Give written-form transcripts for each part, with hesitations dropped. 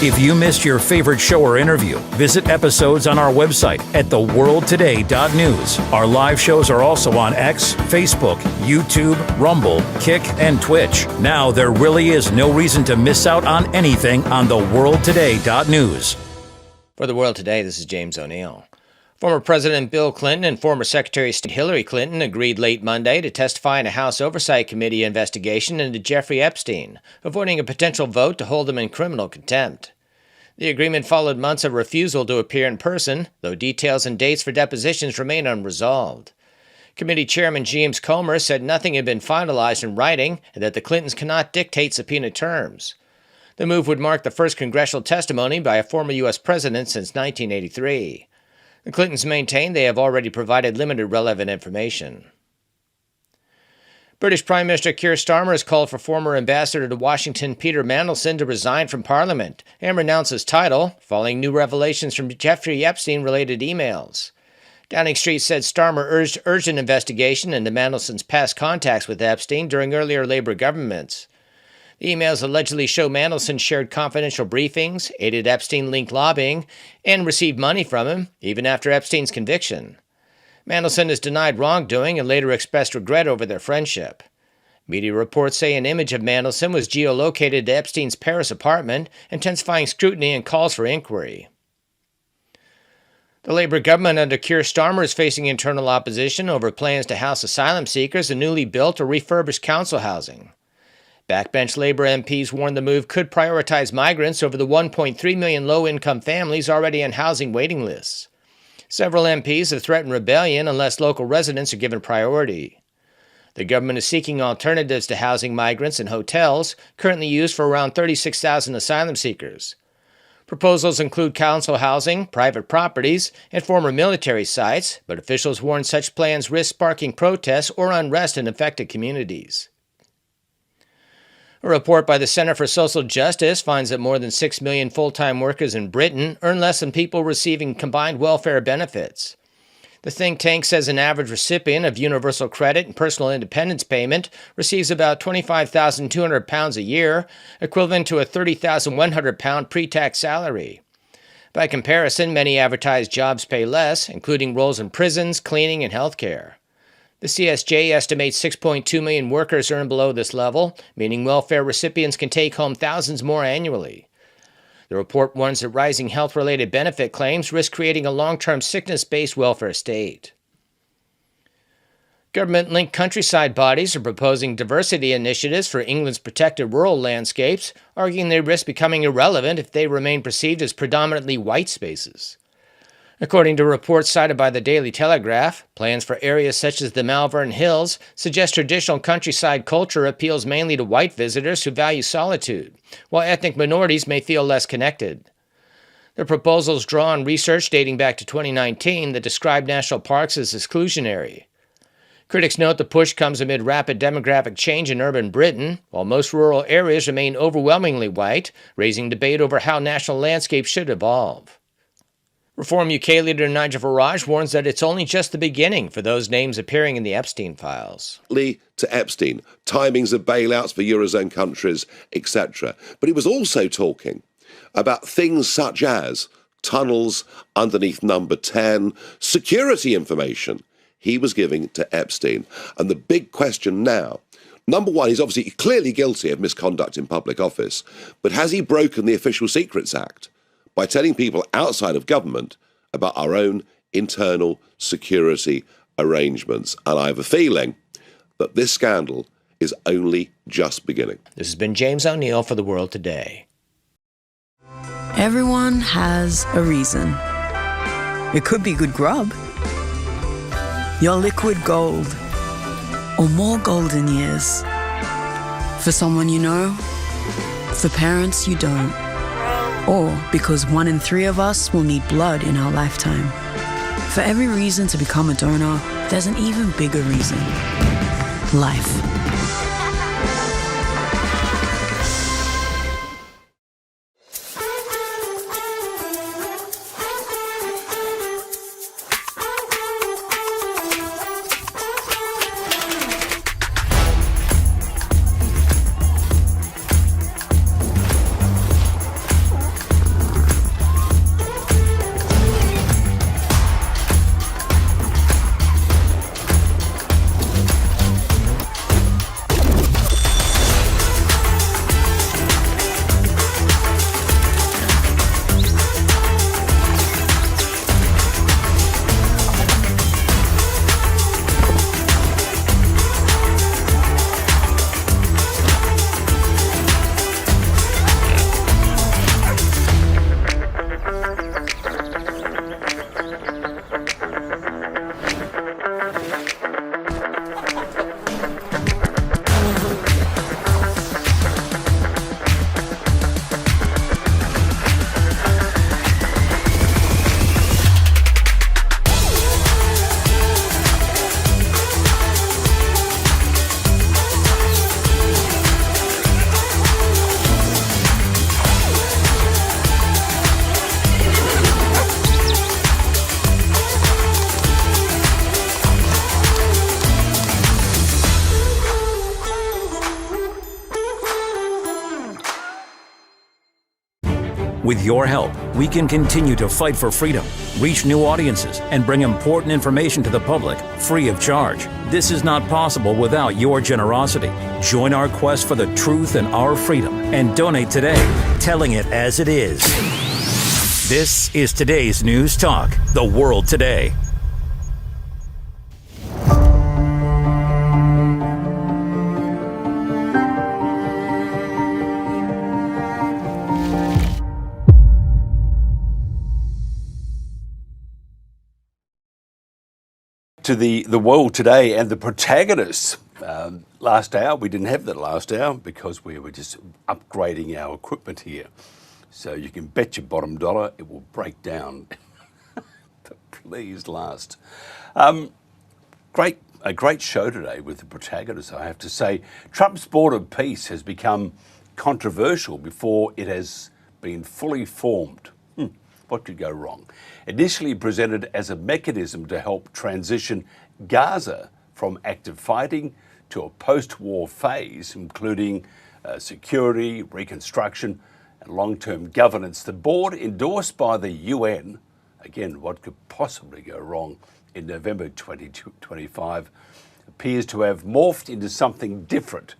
If you missed your favorite show or interview, visit episodes on our website at theworldtoday.news. Our live shows are also on X, Facebook, YouTube, Rumble, Kick, and Twitch. Now there really is no reason to miss out on anything on theworldtoday.news. For The World Today, this is James O'Neill. Former President Bill Clinton and former Secretary of State Hillary Clinton agreed late Monday to testify in a House Oversight Committee investigation into Jeffrey Epstein, avoiding a potential vote to hold him in criminal contempt. The agreement followed months of refusal to appear in person, though details and dates for depositions remain unresolved. Committee Chairman James Comer said nothing had been finalized in writing and that the Clintons cannot dictate subpoena terms. The move would mark the first congressional testimony by a former U.S. president since 1983. The Clintons maintain they have already provided limited relevant information. British Prime Minister Keir Starmer has called for former Ambassador to Washington Peter Mandelson to resign from Parliament and renounce his title, following new revelations from Jeffrey Epstein-related emails. Downing Street said Starmer urged urgent investigation into Mandelson's past contacts with Epstein during earlier Labour governments. The emails allegedly show Mandelson shared confidential briefings, aided Epstein-linked lobbying, and received money from him, even after Epstein's conviction. Mandelson has denied wrongdoing and later expressed regret over their friendship. Media reports say an image of Mandelson was geolocated to Epstein's Paris apartment, intensifying scrutiny and calls for inquiry. The Labour government under Keir Starmer is facing internal opposition over plans to house asylum seekers in newly built or refurbished council housing. Backbench Labour MPs warned the move could prioritize migrants over the 1.3 million low-income families already on housing waiting lists. Several MPs have threatened rebellion unless local residents are given priority. The government is seeking alternatives to housing migrants in hotels, currently used for around 36,000 asylum seekers. Proposals include council housing, private properties, and former military sites, but officials warn such plans risk sparking protests or unrest in affected communities. A report by the Center for Social Justice finds that more than 6 million full-time workers in Britain earn less than people receiving combined welfare benefits. The think tank says an average recipient of universal credit and personal independence payment receives about £25,200 a year, equivalent to a £30,100 pre-tax salary. By comparison, many advertised jobs pay less, including roles in prisons, cleaning, and healthcare. The CSJ estimates 6.2 million workers earn below this level, meaning welfare recipients can take home thousands more annually. The report warns that rising health-related benefit claims risk creating a long-term sickness-based welfare state. Government-linked countryside bodies are proposing diversity initiatives for England's protected rural landscapes, arguing they risk becoming irrelevant if they remain perceived as predominantly white spaces. According to reports cited by the Daily Telegraph, plans for areas such as the Malvern Hills suggest traditional countryside culture appeals mainly to white visitors who value solitude, while ethnic minorities may feel less connected. The proposals draw on research dating back to 2019 that described national parks as exclusionary. Critics note the push comes amid rapid demographic change in urban Britain, while most rural areas remain overwhelmingly white, raising debate over how national landscapes should evolve. Reform UK leader Nigel Farage warns that it's only just the beginning for those names appearing in the Epstein files. To Epstein, timings of bailouts for Eurozone countries, etc. But he was also talking about things such as tunnels underneath number 10, security information he was giving to Epstein. And the big question now, number one, he's obviously clearly guilty of misconduct in public office, but has he broken the Official Secrets Act by telling people outside of government about our own internal security arrangements? And I have a feeling that this scandal is only just beginning. This has been James O'Neill for The World Today. Everyone has a reason. It could be good grub, your liquid gold, or more golden years. For someone you know, for parents you don't. Or because 1 in 3 of us will need blood in our lifetime. For every reason to become a donor, there's an even bigger reason. Life. With your help, we can continue to fight for freedom, reach new audiences, and bring important information to the public free of charge. This is not possible without your generosity. Join our quest for the truth and our freedom and donate today, telling it as it is. This is today's News Talk, The World Today. To the world today and the protagonists. Last hour, we didn't have that last hour because we were just upgrading our equipment here. So you can bet your bottom dollar it will break down. But please last. A great show today with the protagonists, I have to say. Trump's border peace has become controversial before it has been fully formed. What could go wrong? Initially presented as a mechanism to help transition Gaza from active fighting to a post-war phase, including security, reconstruction, and long-term governance, the board endorsed by the UN, again, what could possibly go wrong, in November 2025, appears to have morphed into something different,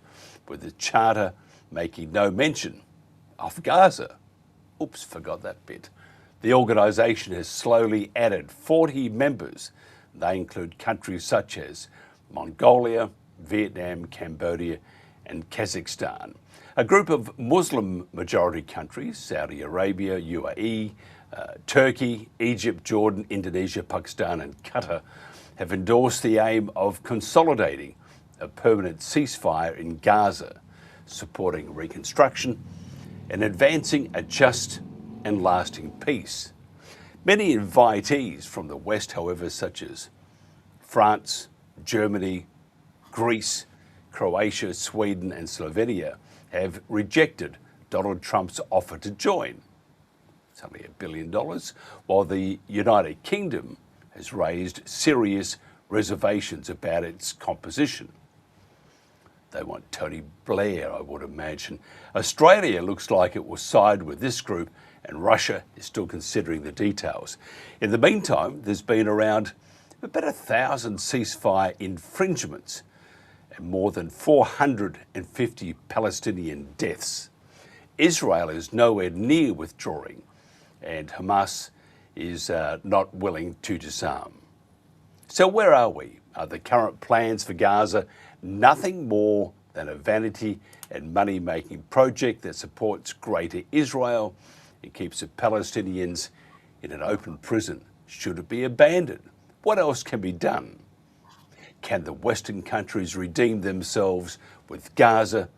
with the charter making no mention of Gaza. Oops, forgot that bit. The organisation has slowly added 40 members. They include countries such as Mongolia, Vietnam, Cambodia, and Kazakhstan. A group of Muslim-majority countries, Saudi Arabia, UAE, Turkey, Egypt, Jordan, Indonesia, Pakistan, and Qatar, have endorsed the aim of consolidating a permanent ceasefire in Gaza, supporting reconstruction and advancing a just and lasting peace. Many invitees from the West, however, such as France, Germany, Greece, Croatia, Sweden, and Slovenia, have rejected Donald Trump's offer to join. It's only $1 billion, while the United Kingdom has raised serious reservations about its composition. They want Tony Blair, I would imagine. Australia looks like it will side with this group, and Russia is still considering the details. In the meantime, there's been around about 1,000 ceasefire infringements and more than 450 Palestinian deaths. Israel is nowhere near withdrawing, and Hamas is not willing to disarm. So where are we? Are the current plans for Gaza nothing more than a vanity and money-making project that supports Greater Israel and keeps the Palestinians in an open prison? Should it be abandoned? What else can be done? Can the Western countries redeem themselves with Gaza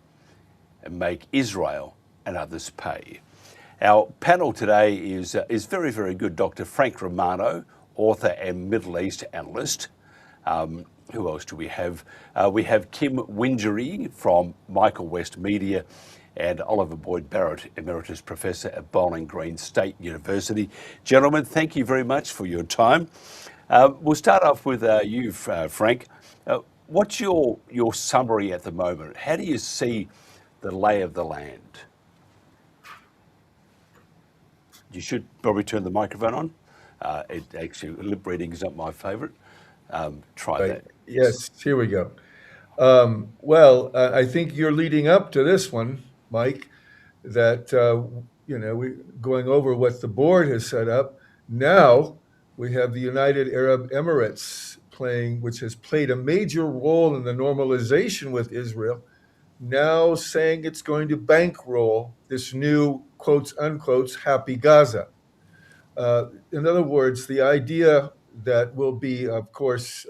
and make Israel and others pay? Our panel today is very, very good. Dr. Frank Romano, author and Middle East analyst. Who else do we have? We have Kim Wingery from Michael West Media and Oliver Boyd Barrett, Emeritus Professor at Bowling Green State University. Gentlemen, thank you very much for your time. We'll start off with you, Frank. What's your summary at the moment? How do you see the lay of the land? You should probably turn the microphone on. It actually, lip reading is not my favourite. Try Right. that. Yes, here we go. Well, I think you're leading up to this one, Mike, that, we going over what the board has set up. Now we have the United Arab Emirates which has played a major role in the normalization with Israel, now saying it's going to bankroll this new, quotes, unquotes, happy Gaza. In other words, the idea that will be, of course,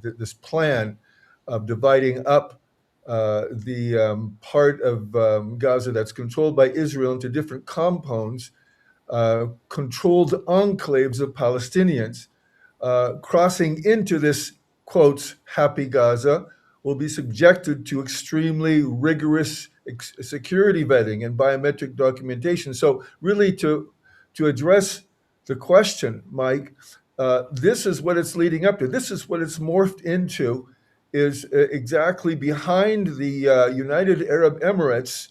this plan of dividing up the part of Gaza that's controlled by Israel into different compounds, controlled enclaves of Palestinians, crossing into this, quotes, happy Gaza, will be subjected to extremely rigorous security vetting and biometric documentation. So really to address the question, Mike, this is what it's leading up to. This is what it's morphed into, is exactly behind the United Arab Emirates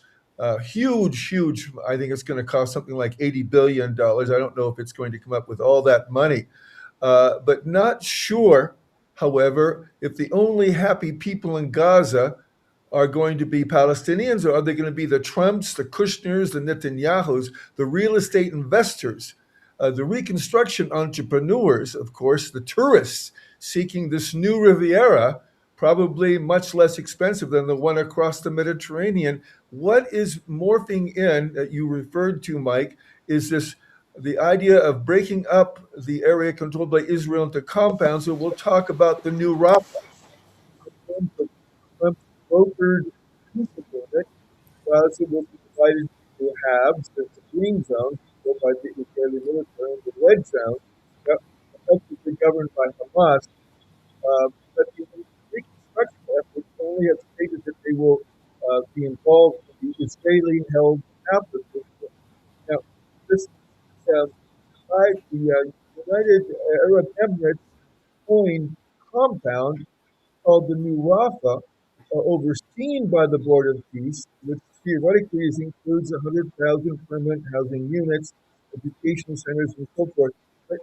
Huge, huge. I think it's going to cost something like $80 billion. I don't know if it's going to come up with all that money, but not sure, however, if the only happy people in Gaza are going to be Palestinians, or are they going to be the Trumps, the Kushners, the Netanyahus, the real estate investors, the reconstruction entrepreneurs, of course, the tourists seeking this new Riviera, probably much less expensive than the one across the Mediterranean. What is morphing in that you referred to, Mike, is the idea of breaking up the area controlled by Israel into compounds. And we'll talk about the new Rafah, brokered peace agreement. Gaza will be divided into halves. There's the green zone, controlled by the Israeli military, and the red zone, effectively governed by Hamas. But the reconstruction efforts only have stated that they will be involved in the Israeli-held half of this. Now, this by the United Arab Emirates coined compound called the New Rafah, overseen by the Board of Peace, which theoretically includes 100,000 permanent housing units, education centers, and so forth. But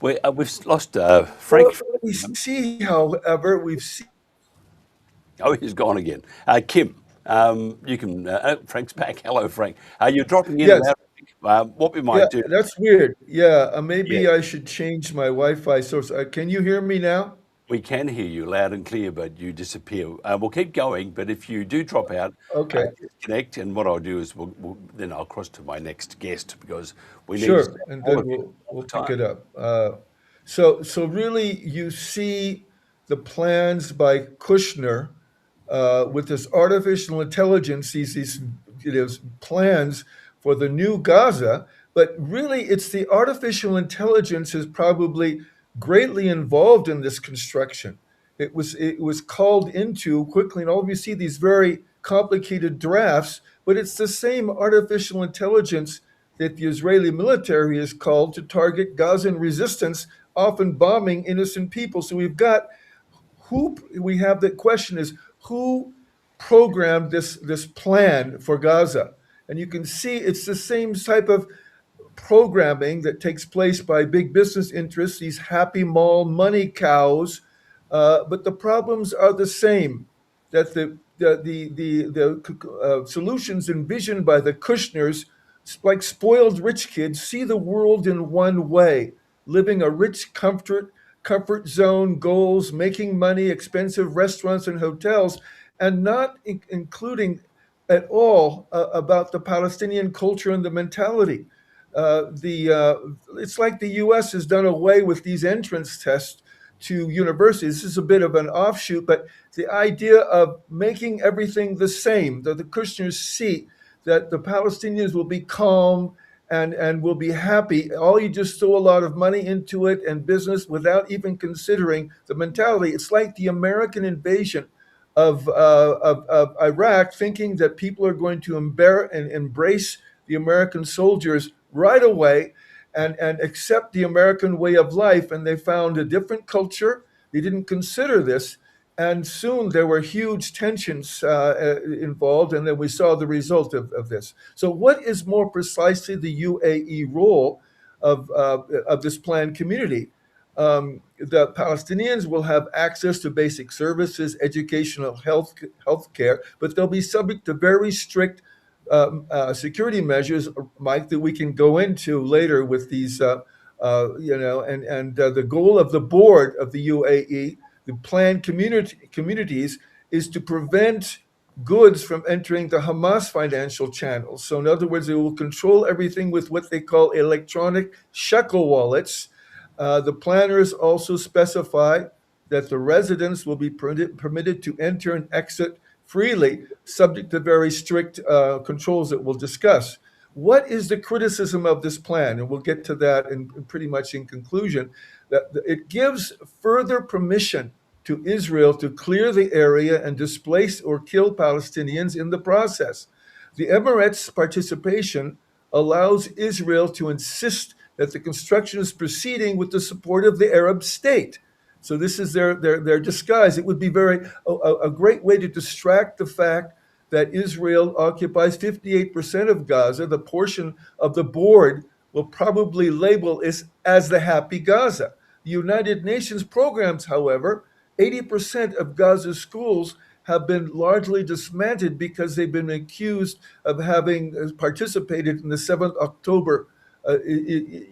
We've lost Frank. we see, however, we've seen. Oh, he's gone again. Kim, you can. Frank's back. Hello, Frank. You're dropping in Yes. and out. What we might do? That's weird. Yeah, maybe Yeah. I should change my Wi-Fi source. Can you hear me now? We can hear you loud and clear, but you disappear. We'll keep going, but if you do drop out, Okay. disconnect. And what I'll do is then I'll cross to my next guest because we need Sure, to and all then of you all we'll the time. pick it up. So really, you see the plans by Kushner with this artificial intelligence, these plans for the new Gaza, but really, it's the artificial intelligence is probably greatly involved in this construction. It was called into quickly, and all of you see these very complicated drafts, but it's the same artificial intelligence that the Israeli military is called to target Gazan resistance, often bombing innocent people. So we have the question is who programmed this plan for Gaza? And you can see it's the same type of programming that takes place by big business interests, these happy mall money cows. But the problems are the same. That the solutions envisioned by the Kushners, like spoiled rich kids, see the world in one way, living a rich comfort zone, goals, making money, expensive restaurants and hotels, and not including at all about the Palestinian culture and the mentality. It's like the U.S. has done away with these entrance tests to universities. This is a bit of an offshoot, but the idea of making everything the same, that the Kushners see that the Palestinians will be calm and will be happy. All you just throw a lot of money into it and business without even considering the mentality. It's like the American invasion of Iraq, thinking that people are going to embrace the American soldiers right away and accept the American way of life. And they found a different culture. They didn't consider this. And soon there were huge tensions involved. And then we saw the result of this. So what is more precisely the UAE role of this planned community? The Palestinians will have access to basic services, educational health care, but they'll be subject to very strict security measures, Mike, that we can go into later with these, the goal of the board of the UAE, the planned communities, is to prevent goods from entering the Hamas financial channels. So in other words, they will control everything with what they call electronic shekel wallets. The planners also specify that the residents will be permitted to enter and exit freely, subject to very strict controls that we'll discuss. What is the criticism of this plan? And we'll get to that pretty much in conclusion, that it gives further permission to Israel to clear the area and displace or kill Palestinians in the process. The Emirates' participation allows Israel to insist that the construction is proceeding with the support of the Arab state. So this is their disguise. It would be a great way to distract the fact that Israel occupies 58% of Gaza. The portion of the board will probably label it as the Happy Gaza. The United Nations programs, however, 80% of Gaza's schools have been largely dismantled because they've been accused of having participated in the 7th October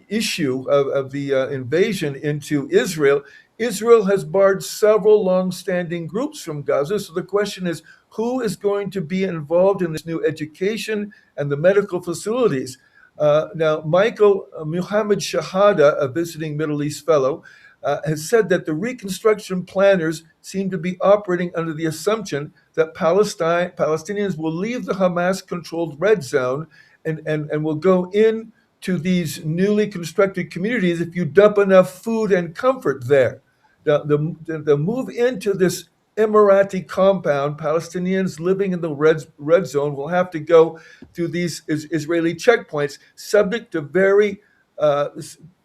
issue of the invasion into Israel. Israel has barred several long-standing groups from Gaza. So the question is, who is going to be involved in this new education and the medical facilities? Now, Michael Muhammad Shahada, a visiting Middle East fellow, has said that the reconstruction planners seem to be operating under the assumption that Palestinians will leave the Hamas-controlled red zone and will go in to these newly constructed communities if you dump enough food and comfort there. The move into this Emirati compound, Palestinians living in the red zone will have to go through these Israeli checkpoints, subject to very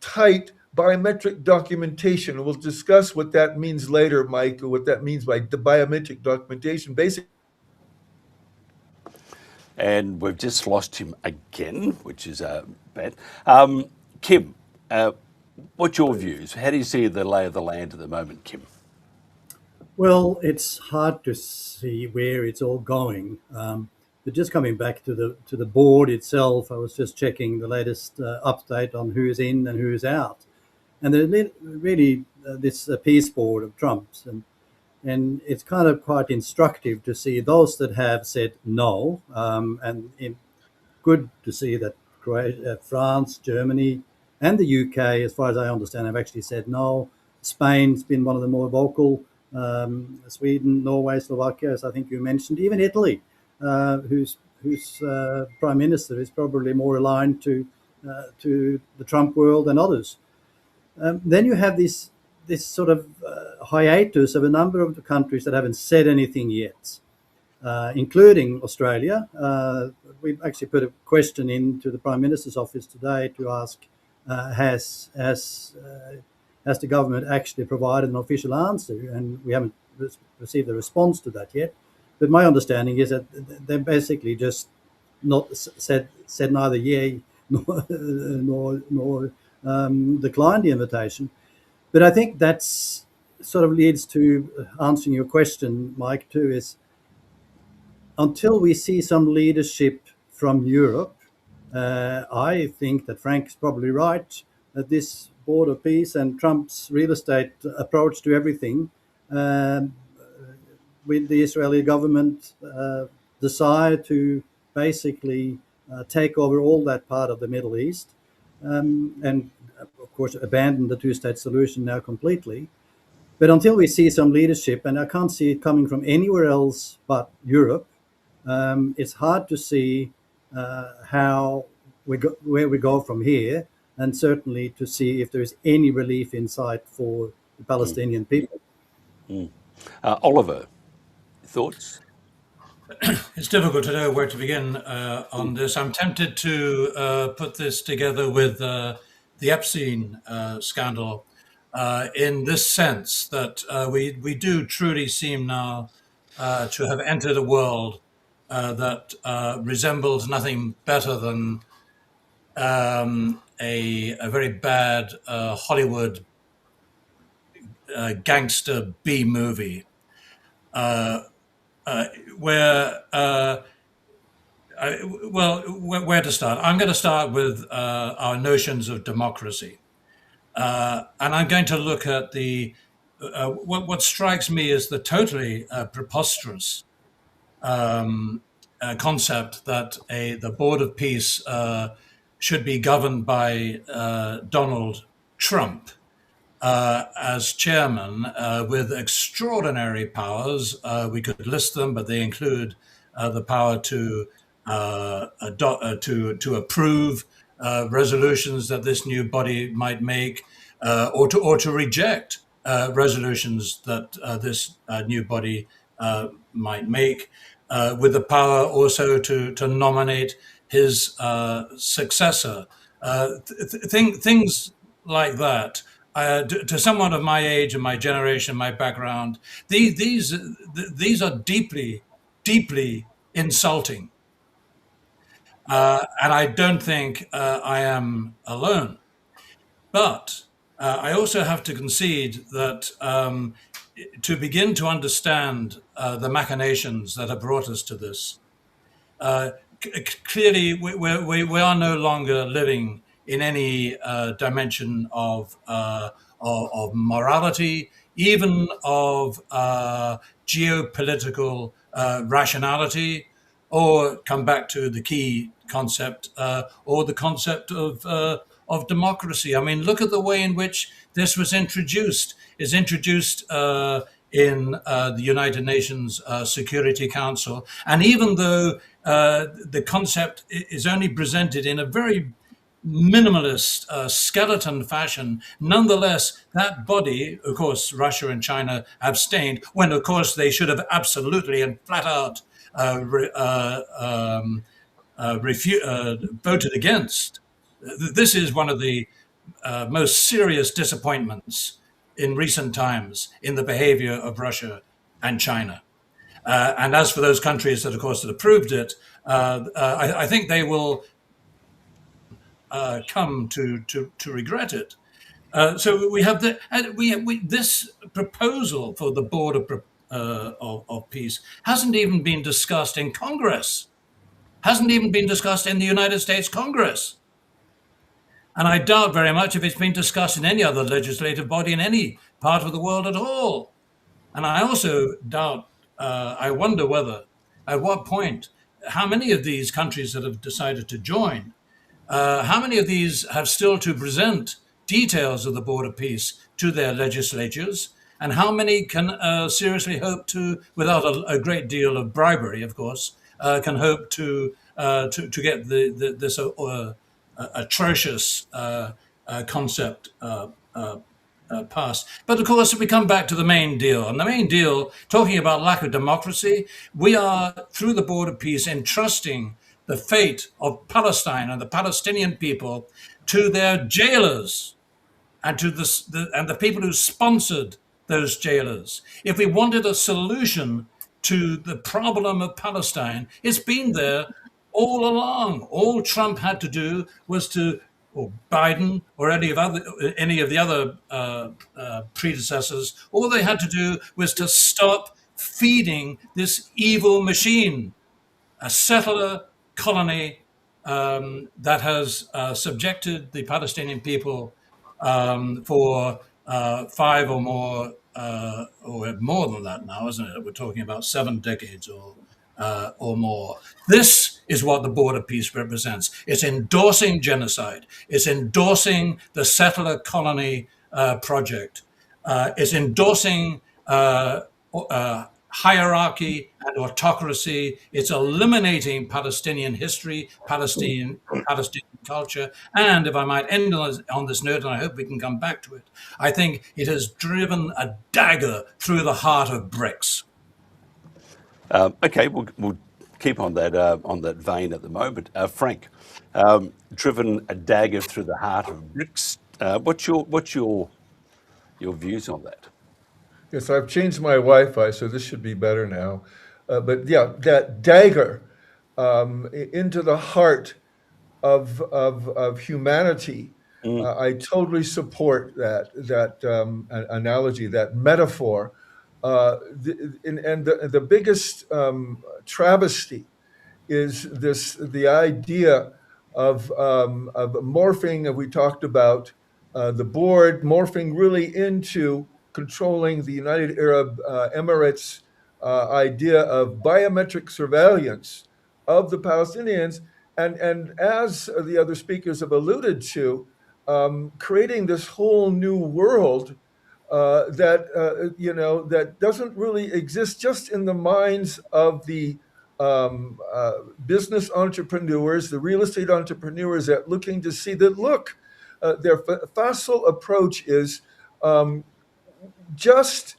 tight biometric documentation. We'll discuss what that means later, Mike, what that means by the biometric documentation. Basically, and we've just lost him again, which is bad. Kim, what's your views? How do you see the lay of the land at the moment, Kim? Well, it's hard to see where it's all going. But just coming back to the board itself, I was just checking the latest update on who's in and who's out, and there's really this peace board of Trump's, and it's kind of quite instructive to see those that have said no, and good to see that France, Germany, and the UK, as far as I understand, have actually said no. Spain's been one of the more vocal. Sweden, Norway, Slovakia, as I think you mentioned, even Italy, whose prime minister is probably more aligned to the Trump world than others. Then you have this sort of hiatus of a number of the countries that haven't said anything yet, including Australia. We've actually put a question into the Prime Minister's office today to ask, has the government actually provided an official answer? And we haven't received a response to that yet. But my understanding is that they're basically just not said neither yay nor declined the invitation. But I think that's sort of leads to answering your question, Mike, too, is until we see some leadership from Europe, I think that Frank's probably right that this board of peace and Trump's real estate approach to everything with the Israeli government desire to basically take over all that part of the Middle East and of course abandon the two-state solution now completely. But until we see some leadership, and I can't see it coming from anywhere else but Europe, it's hard to see where we go from here, and certainly to see if there's any relief in sight for the Palestinian people. Oliver, thoughts? It's difficult to know where to begin on this. I'm tempted to put this together with the Epstein scandal in this sense that we do truly seem now to have entered a world that resembles nothing better than a very bad Hollywood gangster B movie, where to start? I'm going to start with our notions of democracy, and I'm going to look at the what strikes me as the totally preposterous concept that the Board of Peace should be governed by Donald Trump as chairman, with extraordinary powers. We could list them, but they include the power to approve resolutions that this new body might make, or to reject resolutions that this new body might make, with the power also to nominate his successor. Things like that to someone of my age and my generation, my background, these are deeply, deeply insulting. And I don't think I am alone. But I also have to concede that to begin to understand the machinations that have brought us to this, clearly we are no longer living in any dimension of morality, even of geopolitical rationality, or come back to the key concept, or the concept of democracy. I mean, look at the way in which this was introduced. It's introduced in the United Nations Security Council, and even though the concept is only presented in a very minimalist skeleton fashion, nonetheless, that body, of course, Russia and China abstained when, of course, they should have absolutely and flat out voted against. This is one of the most serious disappointments in recent times in the behavior of Russia and China. And as for those countries that, of course, that approved it, I think they will come to regret it. So we have this proposal for the Board of Peace hasn't even been discussed in Congress, hasn't even been discussed in the United States Congress. And I doubt very much if it's been discussed in any other legislative body in any part of the world at all. And I also doubt, I wonder whether, at what point, how many of these countries that have decided to join, how many of these have still to present details of the Board of Peace to their legislatures, and how many can seriously hope to, without a great deal of bribery, of course, can hope to get this atrocious concept passed. But of course, we come back to the main deal. And the main deal, talking about lack of democracy, we are, through the Board of Peace, entrusting the fate of Palestine and the Palestinian people to their jailers and to the people who sponsored those jailers. If we wanted a solution to the problem of Palestine, it's been there all along. All Trump had to do was to, or Biden, or any of the other predecessors, all they had to do was to stop feeding this evil machine, a settler colony that has subjected the Palestinian people for 5 or more, or more than that now, isn't it? We're talking about 7 decades or more. This is what the Board of Peace represents. It's endorsing genocide. It's endorsing the settler colony project. It's endorsing hierarchy and autocracy. It's eliminating Palestinian history, Palestinian culture. And if I might end on this note, and I hope we can come back to it, I think it has driven a dagger through the heart of BRICS. Okay, we'll keep on that vein at the moment. Frank, driven a dagger through the heart of BRICS. What's your views on that? Yes, I've changed my Wi-Fi, so this should be better now. But yeah, that dagger into the heart of humanity. I totally support that analogy, that metaphor. The biggest travesty is the idea of morphing. We talked about the board morphing really into controlling the United Arab Emirates idea of biometric surveillance of the Palestinians, and as the other speakers have alluded to, creating this whole new world that doesn't really exist just in the minds of the business entrepreneurs, the real estate entrepreneurs that looking to see that, look, their facile approach is just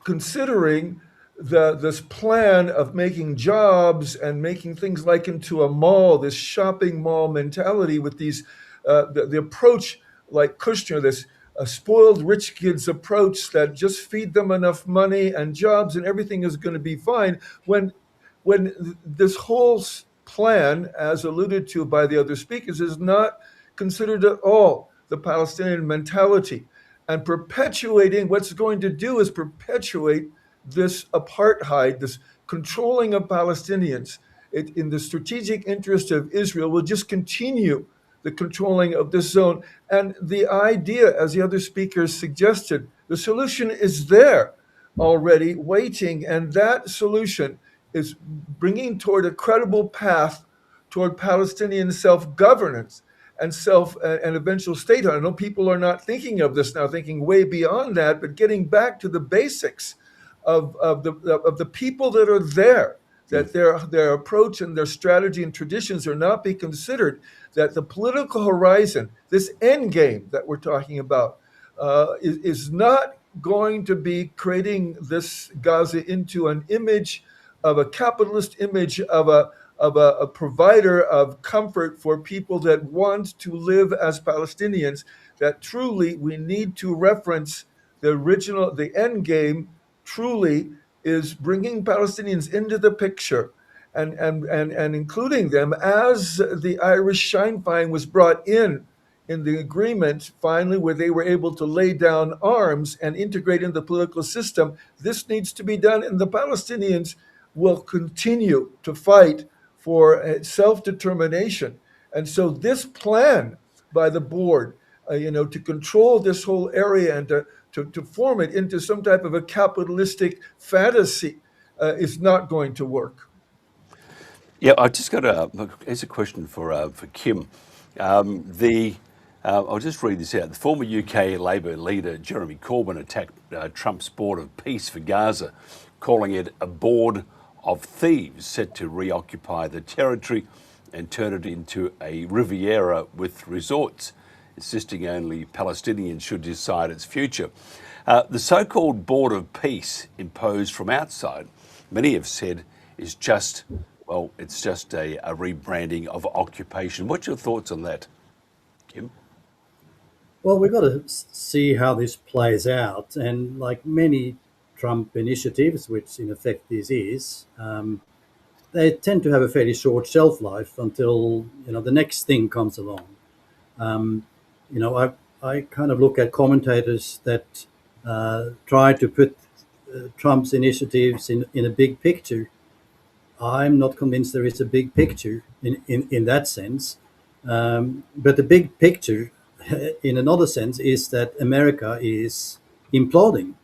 considering this plan of making jobs and making things like into a mall, this shopping mall mentality with these, the approach like Kushner, this spoiled rich kids approach that just feed them enough money and jobs and everything is going to be fine, when this whole plan, as alluded to by the other speakers, is not considered at all the Palestinian mentality. And perpetuating, what's going to do is perpetuate this apartheid, this controlling of Palestinians. In the strategic interest of Israel will just continue the controlling of this zone. And the idea, as the other speakers suggested, the solution is there already waiting. And that solution is bringing toward a credible path toward Palestinian self-governance and and eventual statehood. I know people are not thinking of this now, thinking way beyond that, but getting back to the basics of the people that are there, that their approach and their strategy and traditions are not be considered, that the political horizon, this end game that we're talking about, is not going to be creating this Gaza into an image of a capitalist image of a provider of comfort for people that want to live as Palestinians, that truly we need to reference the end game truly is bringing Palestinians into the picture and including them as the Irish Sinn Féin was brought in the agreement finally where they were able to lay down arms and integrate in the political system. This needs to be done, and the Palestinians will continue to fight for self-determination. And so this plan by the board, to control this whole area and to form it into some type of a capitalistic fantasy is not going to work. Yeah, I just got here's a question for Kim. I'll just read this out. The former UK Labour leader Jeremy Corbyn attacked Trump's Board of Peace for Gaza, calling it a board of thieves set to reoccupy the territory and turn it into a Riviera with resorts, insisting only Palestinians should decide its future. The so-called Board of Peace imposed from outside, many have said, is just, well, it's just a rebranding of occupation. What's your thoughts on that, Kim? Well, we've got to see how this plays out. And like many Trump initiatives, which in effect this is, they tend to have a fairly short shelf life until, the next thing comes along. I kind of look at commentators that try to put Trump's initiatives in a big picture. I'm not convinced there is a big picture in that sense. But the big picture, in another sense, is that America is imploding.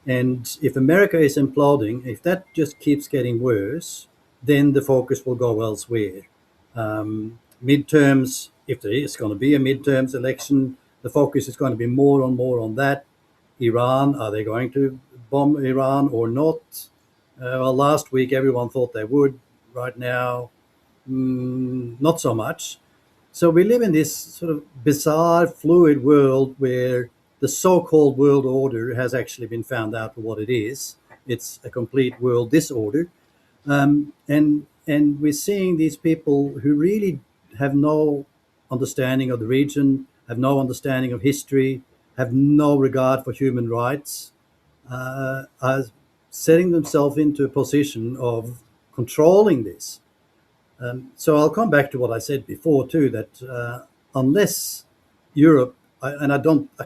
And if America is imploding, if that just keeps getting worse, then the focus will go elsewhere. Midterms, if there is going to be a midterms election, the focus is going to be more and more on that. Iran, are they going to bomb Iran or not? Well, last week everyone thought they would. Right now, not so much. So we live in this sort of bizarre, fluid world where the so-called world order has actually been found out for what it is. It's a complete world disorder. And we're seeing these people who really have no understanding of the region, have no understanding of history, have no regard for human rights, are setting themselves into a position of controlling this. So I'll come back to what I said before too, that unless Europe, I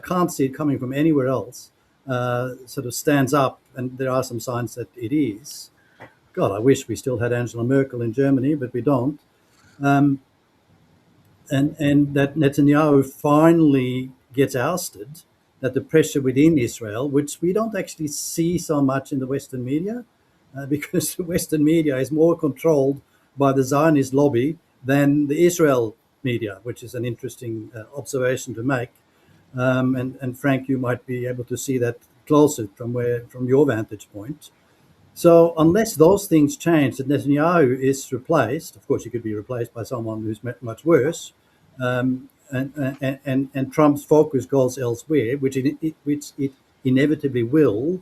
can't see it coming from anywhere else, sort of stands up, and there are some signs that it is. God, I wish we still had Angela Merkel in Germany, but we don't. And that Netanyahu finally gets ousted, that the pressure within Israel, which we don't actually see so much in the Western media, because the Western media is more controlled by the Zionist lobby than the Israel media, which is an interesting observation to make. And Frank, you might be able to see that closer from your vantage point. So unless those things change, that Netanyahu is replaced, of course he could be replaced by someone who's much worse, and Trump's focus goes elsewhere, which it inevitably will,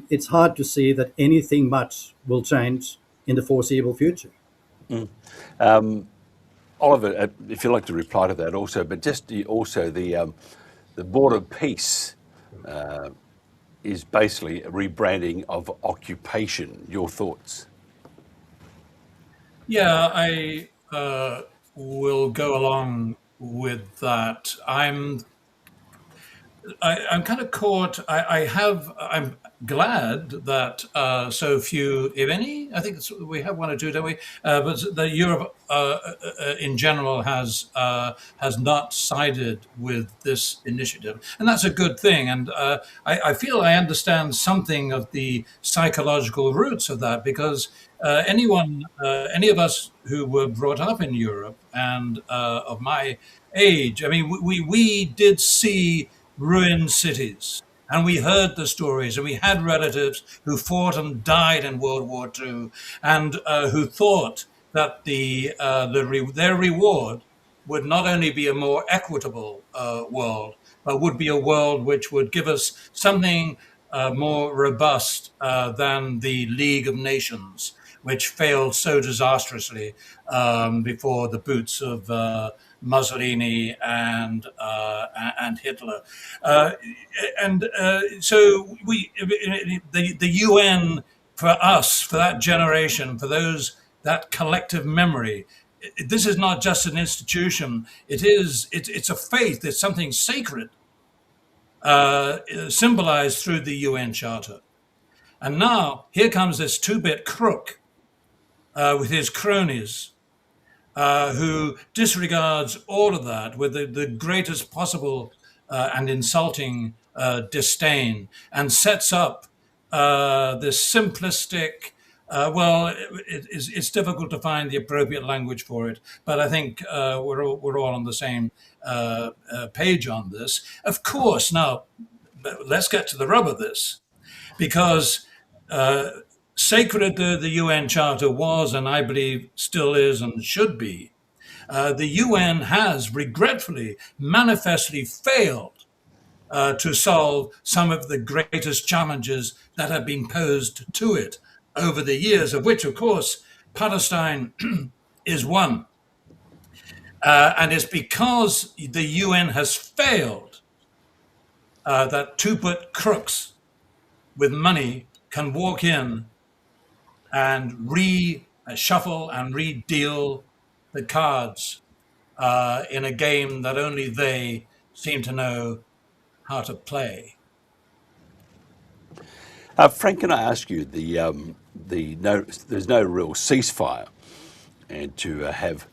it's hard to see that anything much will change in the foreseeable future. Oliver, if you'd like to reply to that also, but just the border peace is basically a rebranding of occupation. Your thoughts? Yeah, I will go along with that. I'm kind of caught. I'm glad that so few, if any, I think we have one or two, don't we? But that Europe, in general, has not sided with this initiative, and that's a good thing. And I feel I understand something of the psychological roots of that, because any of us who were brought up in Europe and of my age, I mean, we did see ruined cities. And we heard the stories, and we had relatives who fought and died in World War II, and who thought that their reward would not only be a more equitable world, but would be a world which would give us something more robust than the League of Nations, which failed so disastrously before the boots of Mussolini and Hitler, so the UN, for us, for that generation, for that collective memory. This is not just an institution. It's a faith. It's something sacred, symbolized through the UN Charter. And now here comes this two-bit crook with his cronies, who disregards all of that with the greatest possible and insulting disdain, and sets up this simplistic. It's difficult to find the appropriate language for it, but I think we're all on the same page on this. Of course, now let's get to the rub of this, because sacred the UN Charter was, and I believe still is and should be, the UN has regretfully, manifestly failed to solve some of the greatest challenges that have been posed to it over the years, of which, of course, Palestine is one. And it's because the UN has failed that two-bit crooks with money can walk in and reshuffle and redeal the cards in a game that only they seem to know how to play. Frank, can I ask you, there's no real ceasefire, and to have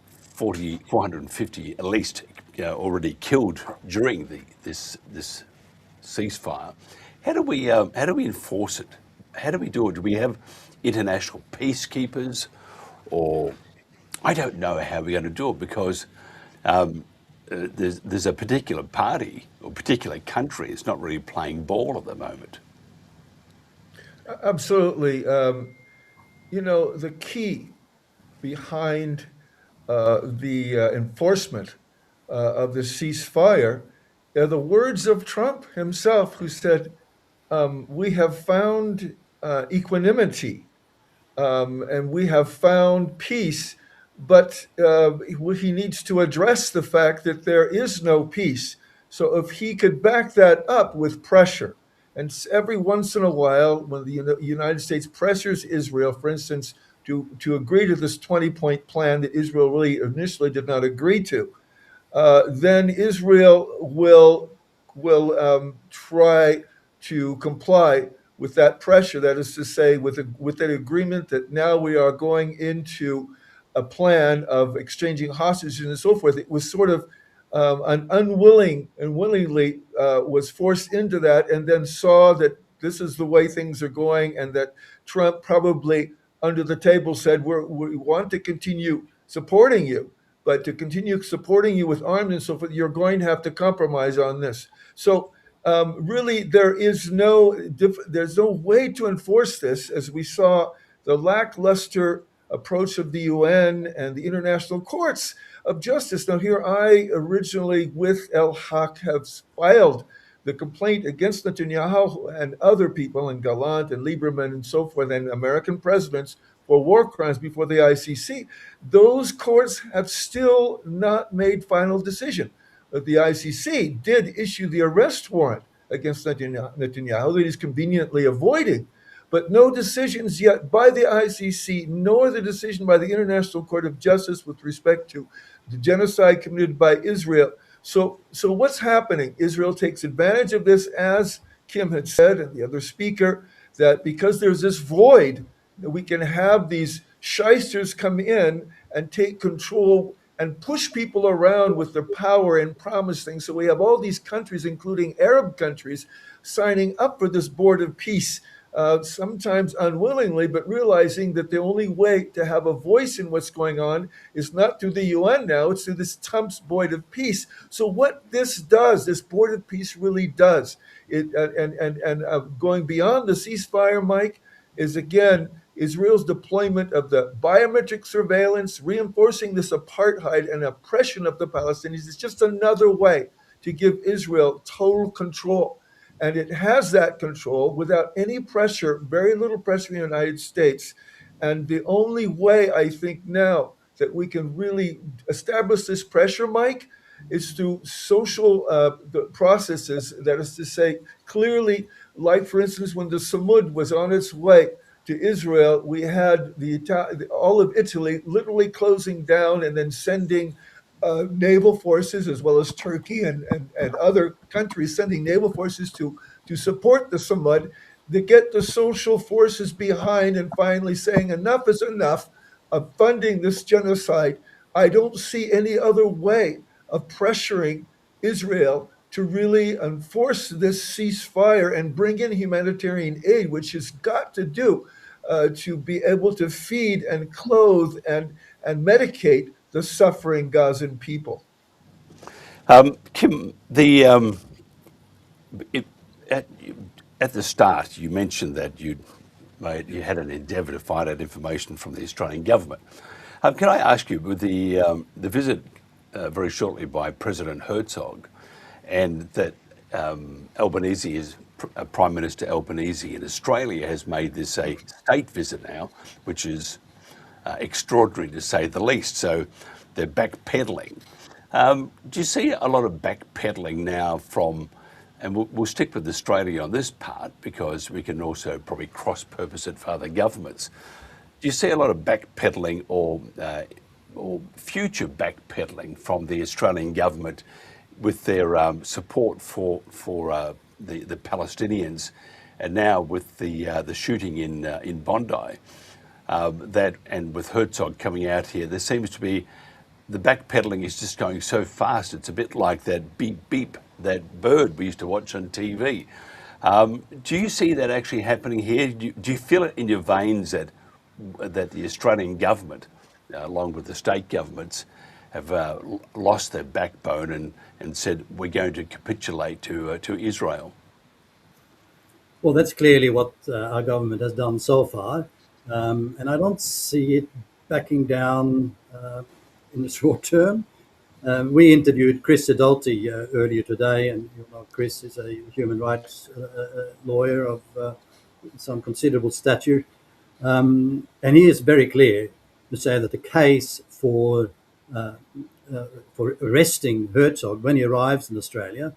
450 at least already killed during this ceasefire. How do we enforce it? How do we do it? Do we have international peacekeepers, or I don't know how we're going to do it, because there's a particular party or particular country that's not really playing ball at the moment. Absolutely. The key behind the enforcement of the ceasefire are the words of Trump himself, who said, we have found equanimity and we have found peace, but he needs to address the fact that there is no peace. So if he could back that up with pressure, and every once in a while, when the United States pressures Israel, for instance, to agree to this 20-point plan that Israel really initially did not agree to, then Israel will try to comply with that pressure. That is to say, with that agreement that now we are going into a plan of exchanging hostages and so forth. It was sort of willingly was forced into that, and then saw that this is the way things are going, and that Trump probably under the table said, we want to continue supporting you, but to continue supporting you with arms and so forth, you're going to have to compromise on this. So really, there's no way to enforce this, as we saw the lackluster approach of the UN and the international courts of justice. Now, here I originally, with El Haq, have filed the complaint against Netanyahu and other people, and Gallant and Lieberman and so forth, and American presidents, for war crimes before the ICC. Those courts have still not made final decision. But the ICC did issue the arrest warrant against Netanyahu that he's conveniently avoiding, but no decisions yet by the ICC, nor the decision by the International Court of Justice with respect to the genocide committed by Israel. So what's happening? Israel takes advantage of this, as Kim had said, and the other speaker, that because there's this void, that we can have these shysters come in and take control and push people around with their power and promise things. So we have all these countries, including Arab countries, signing up for this board of peace, sometimes unwillingly, but realizing that the only way to have a voice in what's going on is not through the UN now, it's through this Trump's board of peace. So what this does, this board of peace really does, going beyond the ceasefire, Mike, is again Israel's deployment of the biometric surveillance, reinforcing this apartheid and oppression of the Palestinians. Is just another way to give Israel total control. And it has that control without any pressure, very little pressure in the United States. And the only way I think now that we can really establish this pressure, Mike, is through social processes. That is to say, clearly, like for instance, when the Samud was on its way to Israel, we had all of Italy literally closing down and then sending naval forces, as well as Turkey and other countries sending naval forces to support the Samud, to get the social forces behind and finally saying enough is enough of funding this genocide. I don't see any other way of pressuring Israel to really enforce this ceasefire and bring in humanitarian aid, which has got to do to be able to feed and clothe and medicate the suffering Gazan people. Kim, at the start, you mentioned that you had an endeavour to find out information from the Australian government. Can I ask you, with the visit very shortly by President Herzog, and that Albanese is Prime Minister Albanese in Australia has made this a state visit now, which is extraordinary to say the least. So they're backpedaling. Do you see a lot of backpedaling now from, and we'll stick with Australia on this part because we can also probably cross-purpose it for other governments. Do you see a lot of backpedaling or future backpedaling from the Australian government with their support for the Palestinians, and now with the shooting in Bondi, that, and with Herzog coming out here, there seems to be the backpedaling is just going so fast. It's a bit like that beep beep, that bird we used to watch on TV. Do you see that actually happening here? Do you feel it in your veins that the Australian government, along with the state governments, have lost their backbone and said we're going to capitulate to Israel? Well, that's clearly what our government has done so far, and I don't see it backing down in the short term. We interviewed Chris Sidoti earlier today, and you know, Chris is a human rights lawyer of some considerable stature, and he is very clear to say that the case for arresting Herzog when he arrives in Australia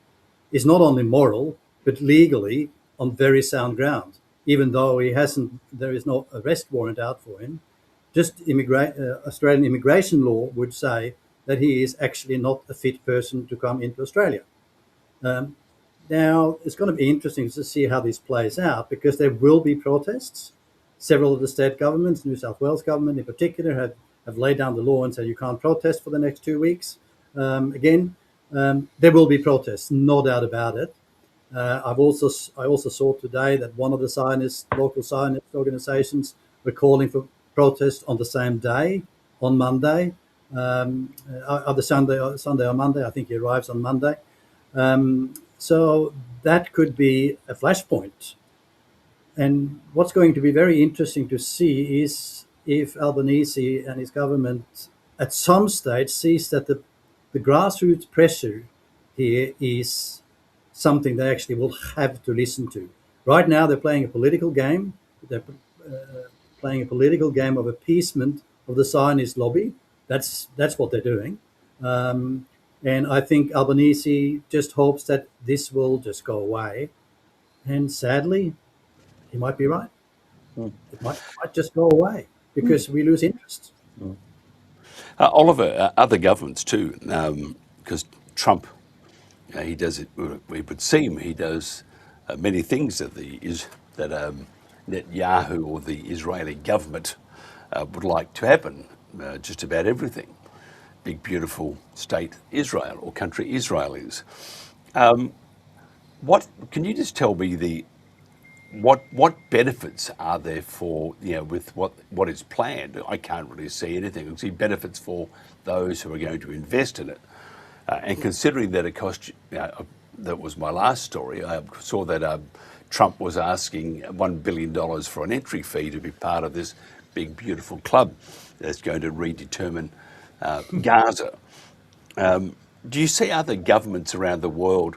is not only moral but legally on very sound ground. Even though there is no arrest warrant out for him, just Australian immigration law would say that he is actually not a fit person to come into Australia. Now, it's going to be interesting to see how this plays out, because there will be protests. Several of the state governments, New South Wales government in particular, have laid down the law and said you can't protest for the next 2 weeks. There will be protests, no doubt about it. I also saw today that one of the local Zionist organizations were calling for protest on the same day, on Monday, either Sunday or Monday. I think he arrives on Monday. So that could be a flashpoint. And what's going to be very interesting to see is if Albanese and his government at some stage sees that the grassroots pressure here is something they actually will have to listen to. Right now, they're playing a political game. They're playing a political game of appeasement of the Zionist lobby. That's what they're doing. And I think Albanese just hopes that this will just go away. And sadly, he might be right. It might just go away because we lose interest. Oliver, other governments too, because Trump, he does it. It would seem he does many things that Netanyahu or the Israeli government would like to happen. Just about everything. Big beautiful state Israel or country Israel is. What can you just tell me what benefits are there for with what is planned? I can't really see anything. I see benefits for those who are going to invest in it, and considering that it cost. That was my last story. I saw that Trump was asking $1 billion for an entry fee to be part of this big beautiful club that's going to redetermine Gaza. Do you see other governments around the world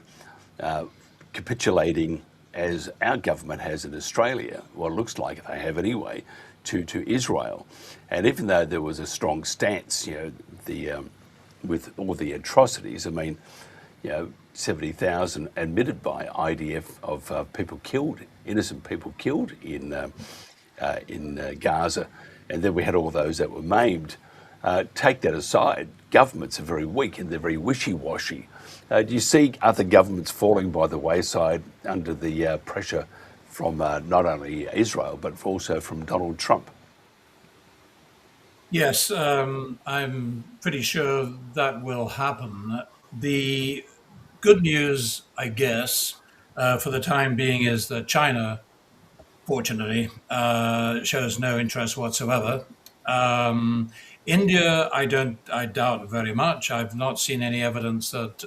capitulating as our government has in Australia? Well, it looks like they have anyway, to Israel. And even though there was a strong stance, with all the atrocities, I mean, 70,000 admitted by IDF of people killed, innocent people killed in Gaza, and then we had all those that were maimed. Take that aside, governments are very weak and they're very wishy-washy. Do you see other governments falling by the wayside under the pressure from not only Israel, but also from Donald Trump? Yes, I'm pretty sure that will happen. The good news, I guess, for the time being is that China, fortunately, shows no interest whatsoever. India, I doubt very much. I've not seen any evidence that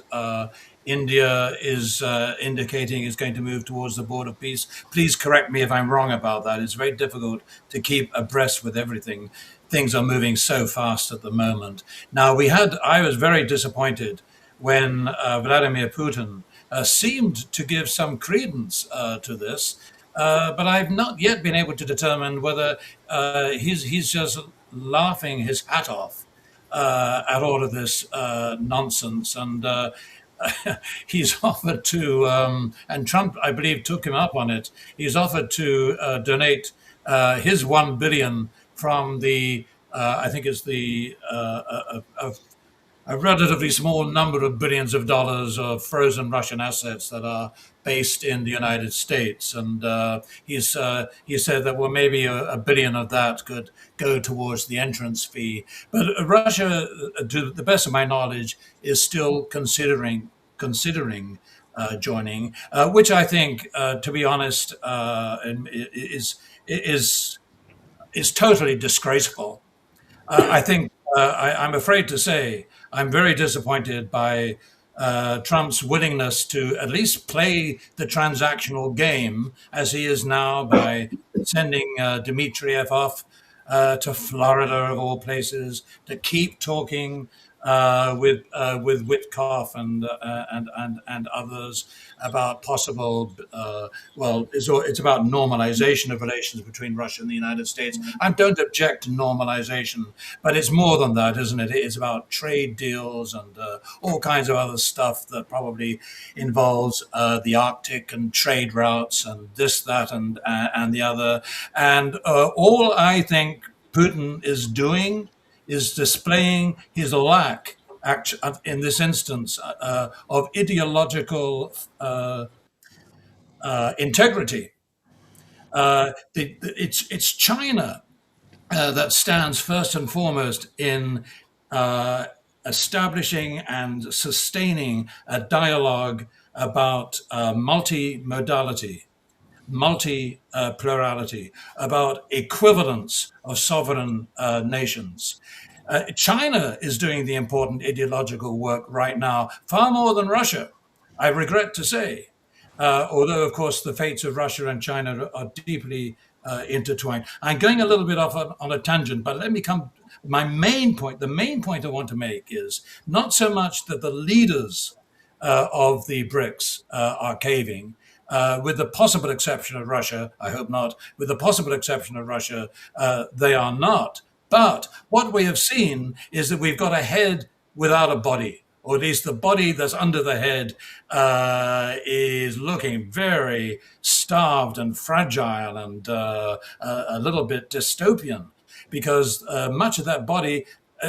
India is indicating is going to move towards the border peace. Please correct me if I'm wrong about that. It's very difficult to keep abreast with everything. Things are moving so fast at the moment. Now, I was very disappointed when Vladimir Putin seemed to give some credence to this, but I've not yet been able to determine whether he's just laughing his hat off at all of this nonsense. And he's offered to, and Trump, I believe, took him up on it. He's offered to donate his 1 billion from the, I think it's the a relatively small number of billions of dollars of frozen Russian assets that are based in the United States. And he said that, well, maybe a billion of that could go towards the entrance fee. But Russia, to the best of my knowledge, is still considering joining, which I think, to be honest, is totally disgraceful. I think I'm afraid to say I'm very disappointed by Trump's willingness to at least play the transactional game as he is now by sending Dmitriev off to Florida of all places to keep talking with Witkoff and others about possible. It's about normalization of relations between Russia and the United States. I don't object to normalization, but it's more than that, isn't it? It's about trade deals and all kinds of other stuff that probably involves the Arctic and trade routes and this, that, and the other. And all I think Putin is doing is displaying his lack, in this instance, of ideological integrity. It's China that stands first and foremost in establishing and sustaining a dialogue about multimodality, multi-plurality, about equivalence of sovereign nations. China is doing the important ideological work right now, far more than Russia, I regret to say. Although, of course, the fates of Russia and China are deeply intertwined. I'm going a little bit off on a tangent, but let me come. The main point I want to make is not so much that the leaders of the BRICS are caving, with the possible exception of Russia. I hope not. With the possible exception of Russia, they are not. But what we have seen is that we've got a head without a body, or at least the body that's under the head is looking very starved and fragile and a little bit dystopian, because much of that body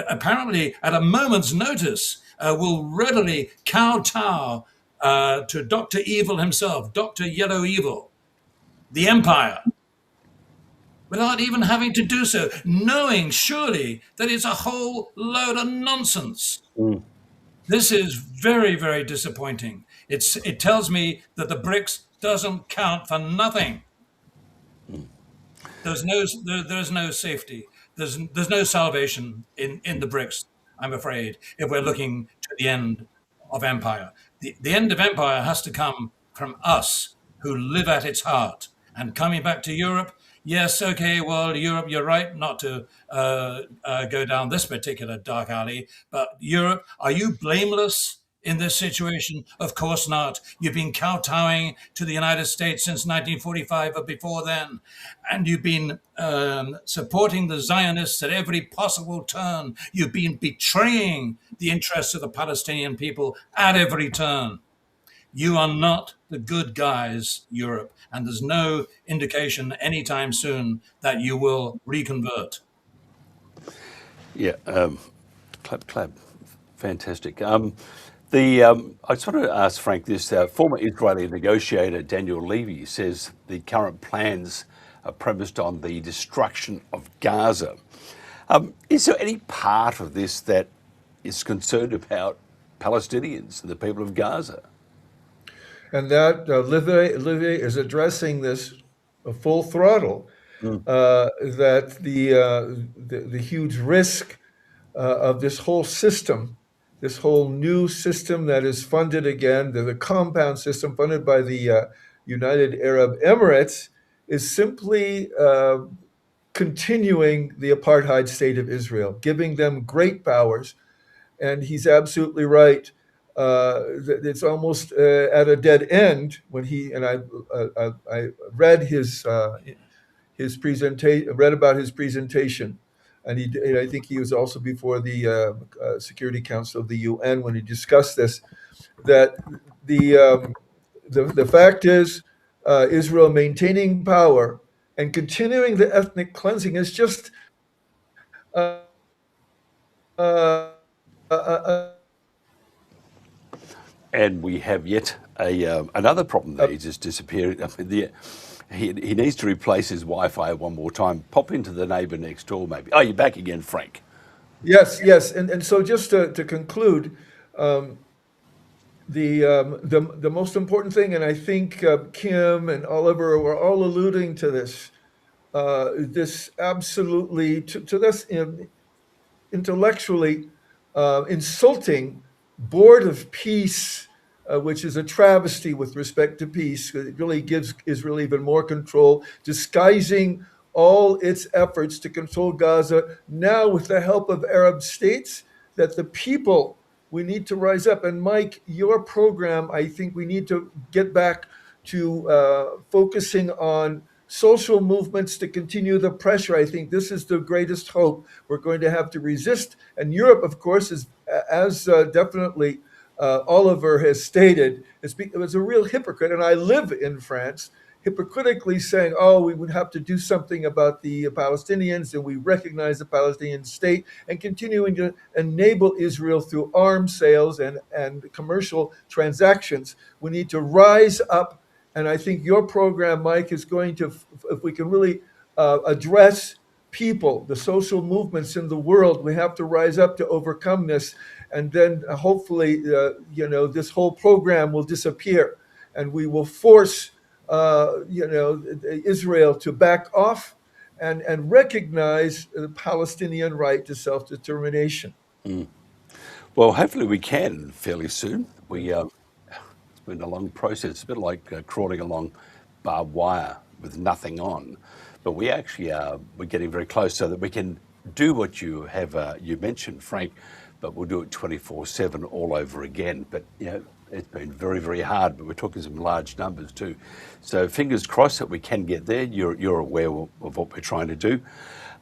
apparently at a moment's notice will readily kowtow to Dr. Evil himself, Dr. Yellow Evil, the Empire, without even having to do so, knowing surely that it's a whole load of nonsense. This is very, very disappointing. It tells me that the BRICS doesn't count for nothing. There's no safety. There's no salvation in the BRICS, I'm afraid, if we're looking to the end of empire. The end of empire has to come from us who live at its heart. And coming back to Europe, yes, okay, well, Europe, you're right not to go down this particular dark alley. But Europe, are you blameless in this situation? Of course not. You've been kowtowing to the United States since 1945 or before then. And you've been supporting the Zionists at every possible turn. You've been betraying the interests of the Palestinian people at every turn. You are not the good guys, Europe, and there's no indication anytime soon that you will reconvert. Yeah, clap, fantastic. I just wanted to ask Frank this. Former Israeli negotiator Daniel Levy says the current plans are premised on the destruction of Gaza. Is there any part of this that is concerned about Palestinians and the people of Gaza? And that Olivier is addressing this full throttle. That the huge risk of this whole system, this whole new system that is funded again, the compound system funded by the United Arab Emirates, is simply continuing the apartheid state of Israel, giving them great powers. And he's absolutely right. It's almost at a dead end when I read his presentation, read about his presentation, and I think he was also before the Security Council of the UN when he discussed this. That the fact is, Israel maintaining power and continuing the ethnic cleansing is just and we have yet another problem that he's just disappeared. I mean, he needs to replace his Wi-Fi one more time. Pop into the neighbour next door, maybe. Oh, you're back again, Frank. Yes. And so just to conclude, the most important thing, and I think Kim and Oliver were all alluding to this, this absolutely, to this intellectually insulting Board of Peace, which is a travesty with respect to peace. It really gives Israel even more control, disguising all its efforts to control Gaza, now with the help of Arab states, that the people, we need to rise up. And Mike, your program, I think we need to get back to focusing on social movements to continue the pressure. I think this is the greatest hope we're going to have to resist. And Europe, of course, is as definitely Oliver has stated, it was a real hypocrite. And I live in France, hypocritically saying, oh, we would have to do something about the Palestinians, and we recognize the Palestinian state, and continuing to enable Israel through arms sales and commercial transactions. We need to rise up. And I think your program, Mike, is going to, if we can really address people, the social movements in the world, we have to rise up to overcome this. And then hopefully, this whole program will disappear, and we will force, Israel to back off and recognize the Palestinian right to self-determination. Well, hopefully we can fairly soon. It's been a long process. It's a bit like crawling along barbed wire with nothing on. But we actually we're getting very close so that we can do what you have you mentioned, Frank, but we'll do it 24/7 all over again. But It's been very, very hard, but we're talking some large numbers too. So fingers crossed that we can get there. You're aware of what we're trying to do.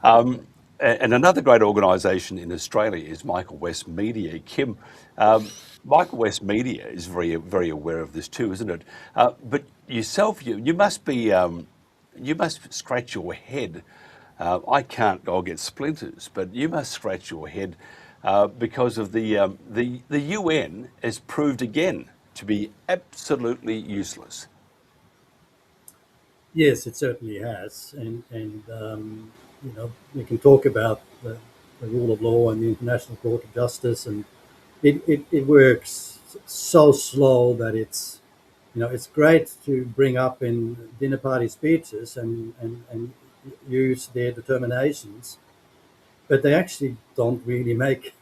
And another great organisation in Australia is Michael West Media. Kim, Michael West Media is very, very aware of this too, isn't it? But yourself, you must be, you must scratch your head. I can't go get splinters, but you must scratch your head because of the UN has proved again to be absolutely useless. Yes, it certainly has, and we can talk about the rule of law and the International Court of Justice, and it works so slow that it's great to bring up in dinner party speeches and use their determinations, but they actually don't really make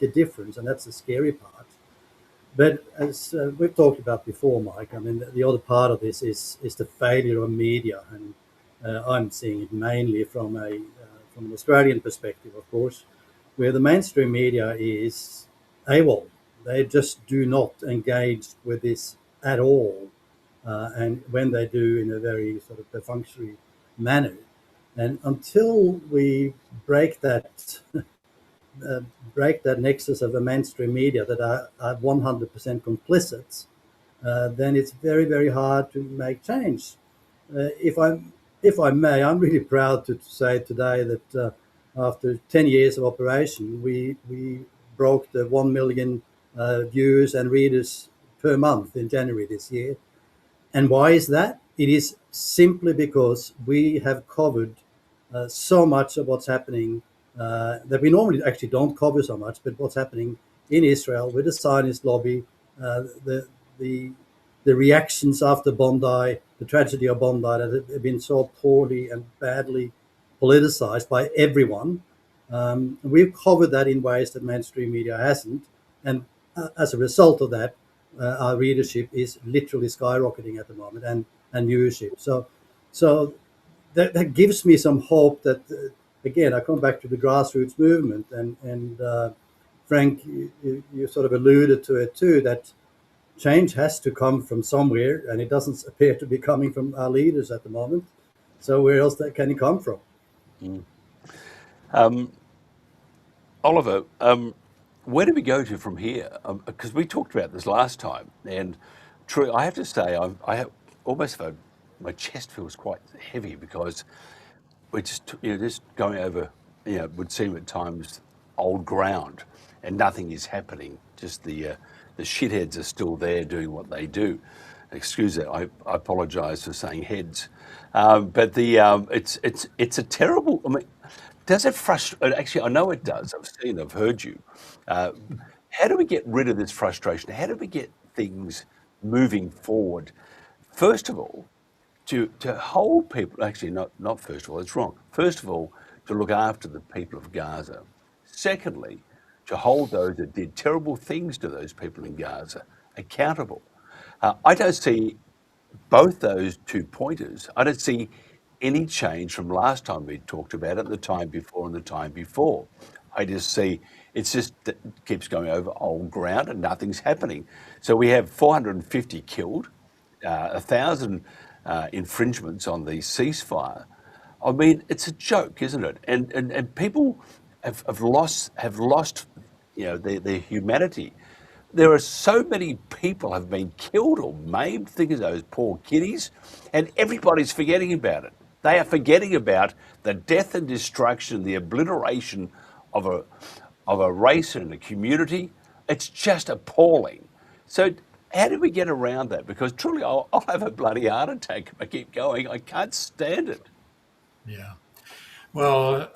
a difference, and that's the scary part. But as we've talked about before, Mike, I mean, the other part of this is the failure of media, and I'm seeing it mainly from an Australian perspective, of course, where the mainstream media is AWOL. They just do not engage with this at all, and when they do, in a very sort of perfunctory manner. And until we break that nexus of the mainstream media that are 100% complicit, then it's very, very hard to make change. If I may, I'm really proud to say today that after 10 years of operation, we broke the 1 million viewers and readers per month in January this year. And why is that? It is simply because we have covered so much of what's happening that we normally actually don't cover so much, but what's happening in Israel with the Zionist lobby, the reactions after Bondi, the tragedy of Bondi, that have been so poorly and badly politicized by everyone. We've covered that in ways that mainstream media hasn't, and as a result of that, our readership is literally skyrocketing at the moment, and viewership. So that gives me some hope that. Again, I come back to the grassroots movement, and Frank, you sort of alluded to it too, that change has to come from somewhere, and it doesn't appear to be coming from our leaders at the moment. So where else can it come from? Oliver, where do we go to from here? Because we talked about this last time, and true, I have to say, I have almost my chest feels quite heavy because we're just going over, would seem at times old ground, and nothing is happening. Just the shitheads are still there doing what they do. Excuse that. I apologise for saying heads, but it's a terrible. I mean, does it frustrate? Actually, I know it does. I've heard you. How do we get rid of this frustration? How do we get things moving forward? First of all, to hold people, actually not first of all, it's wrong. First of all, to look after the people of Gaza. Secondly, to hold those that did terrible things to those people in Gaza accountable. I don't see both those two pointers. I don't see any change from last time we talked about it, the time before and the time before. I just see it's just that it keeps going over old ground and nothing's happening. So we have 450 killed, 1,000 infringements on the ceasefire. I mean, it's a joke, isn't it? And people have lost their humanity. There are so many people have been killed or maimed. Think of those poor kiddies, and everybody's forgetting about it. They are forgetting about the death and destruction, the obliteration of a race and a community. It's just appalling. So how do we get around that? Because truly, I'll have a bloody heart attack if I keep going. I can't stand it. Yeah. Well,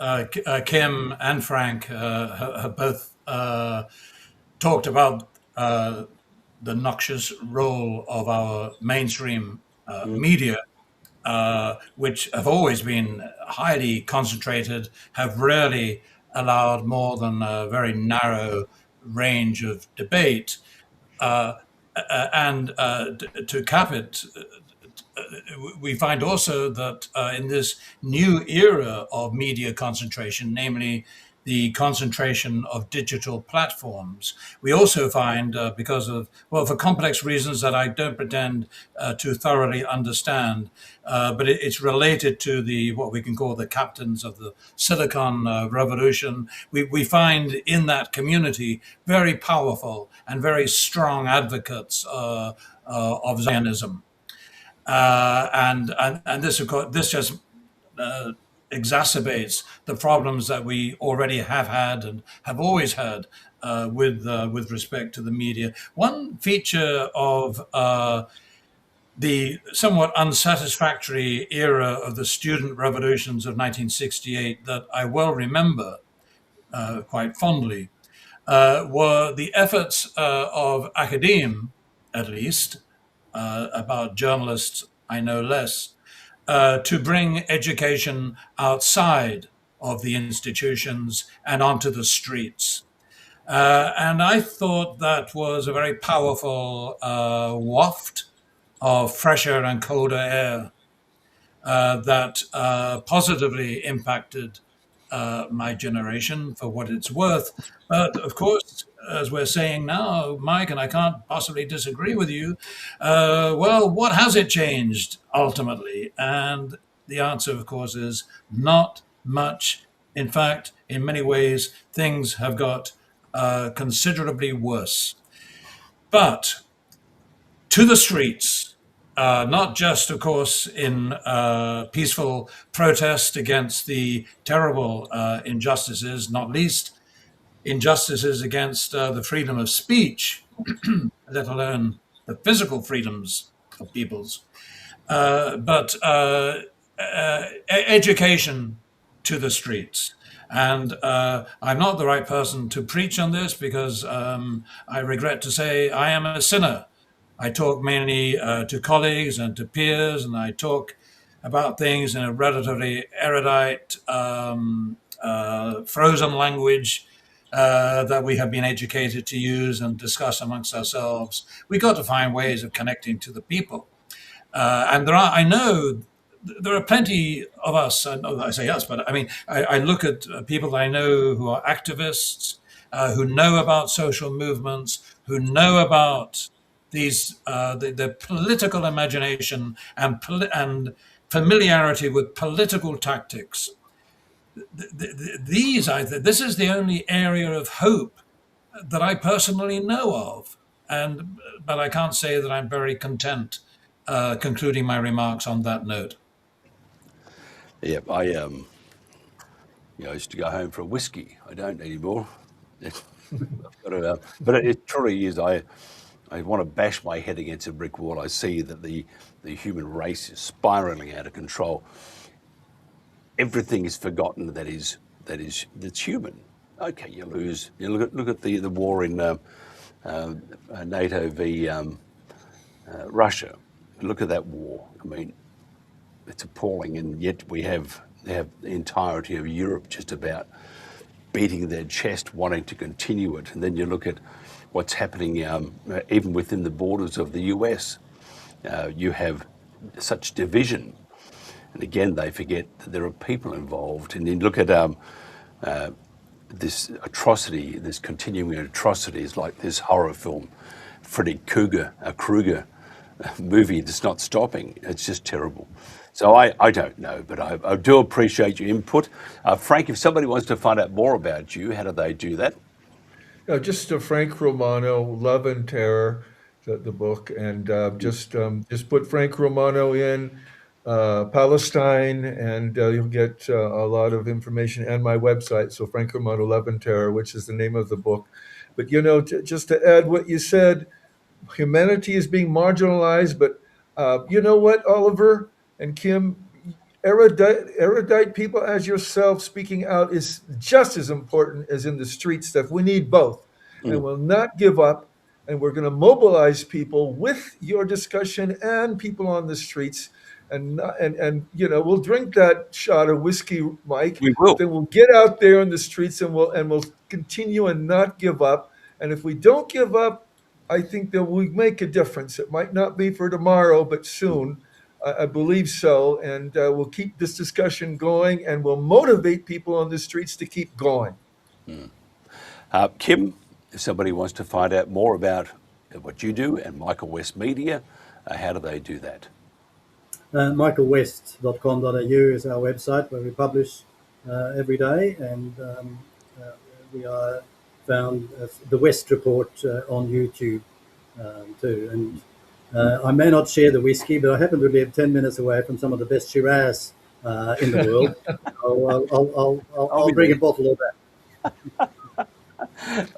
Kim and Frank have both talked about the noxious role of our mainstream media, which have always been highly concentrated, have rarely allowed more than a very narrow range of debate. And to cap it, we find also that in this new era of media concentration, namely the concentration of digital platforms. We also find, for complex reasons that I don't pretend to thoroughly understand, but it's related to what we can call the captains of the Silicon Revolution. We find in that community very powerful and very strong advocates of Zionism. And this, of course, this just exacerbates the problems that we already have had and have always had with respect to the media. One feature of the somewhat unsatisfactory era of the student revolutions of 1968 that I well remember quite fondly were the efforts of academe, at least, about journalists I know less, to bring education outside of the institutions and onto the streets. And I thought that was a very powerful waft of fresher and colder air that positively impacted my generation for what it's worth. But of course, as we're saying now, Mike, and I can't possibly disagree with you, well, what has it changed ultimately? And the answer, of course, is not much. In fact, in many ways, things have got considerably worse. But to the streets, not just, of course, in peaceful protest against the terrible injustices, not least injustices against the freedom of speech, let alone the physical freedoms of peoples, but education to the streets. And I'm not the right person to preach on this because I regret to say I am a sinner. I talk mainly to colleagues and to peers, and I talk about things in a relatively erudite, frozen language that we have been educated to use and discuss amongst ourselves. We got to find ways of connecting to the people. And I know there are plenty of us, I say us, but I mean, I look at people that I know who are activists, who know about social movements, who know about these, the political imagination and familiarity with political tactics. This is the only area of hope that I personally know of, but I can't say that I'm very content concluding my remarks on that note. Yeah, I used to go home for a whiskey. I don't anymore. But it truly is. I want to bash my head against a brick wall. I see that the human race is spiraling out of control. Everything is forgotten that's human. Okay, you lose. You look at the war in NATO v Russia. Look at that war. I mean, it's appalling, and yet they have the entirety of Europe just about beating their chest, wanting to continue it. And then you look at what's happening even within the borders of the US. You have such division. And again, they forget that there are people involved. And then look at this atrocity, this continuing atrocities like this horror film, Freddy Krueger movie that's not stopping. It's just terrible. So I don't know, but I do appreciate your input. Frank, if somebody wants to find out more about you, how do they do that? Just Frank Romano, Love and Terror, the book, and just put Frank Romano in Palestine, and you'll get a lot of information, and my website. So Frank Romano, Love and Terror, which is the name of the book. But just to add what you said, humanity is being marginalized. But you know what, Oliver and Kim, erudite people as yourself speaking out is just as important as in the street stuff. We need both, and we'll not give up. And we're going to mobilize people with your discussion and people on the streets. And we'll drink that shot of whiskey, Mike. We will. Then we'll get out there in the streets and we'll continue and not give up. And if we don't give up, I think that we make a difference. It might not be for tomorrow, but soon. I believe so. And we'll keep this discussion going, and we'll motivate people on the streets to keep going. Kim, if somebody wants to find out more about what you do and Michael West Media, how do they do that? michaelwest.com.au is our website where we publish every day, and we are found as the West Report on YouTube too. And I may not share the whiskey, but I happen to live 10 minutes away from some of the best Shiraz in the world. So I'll bring a bottle of that.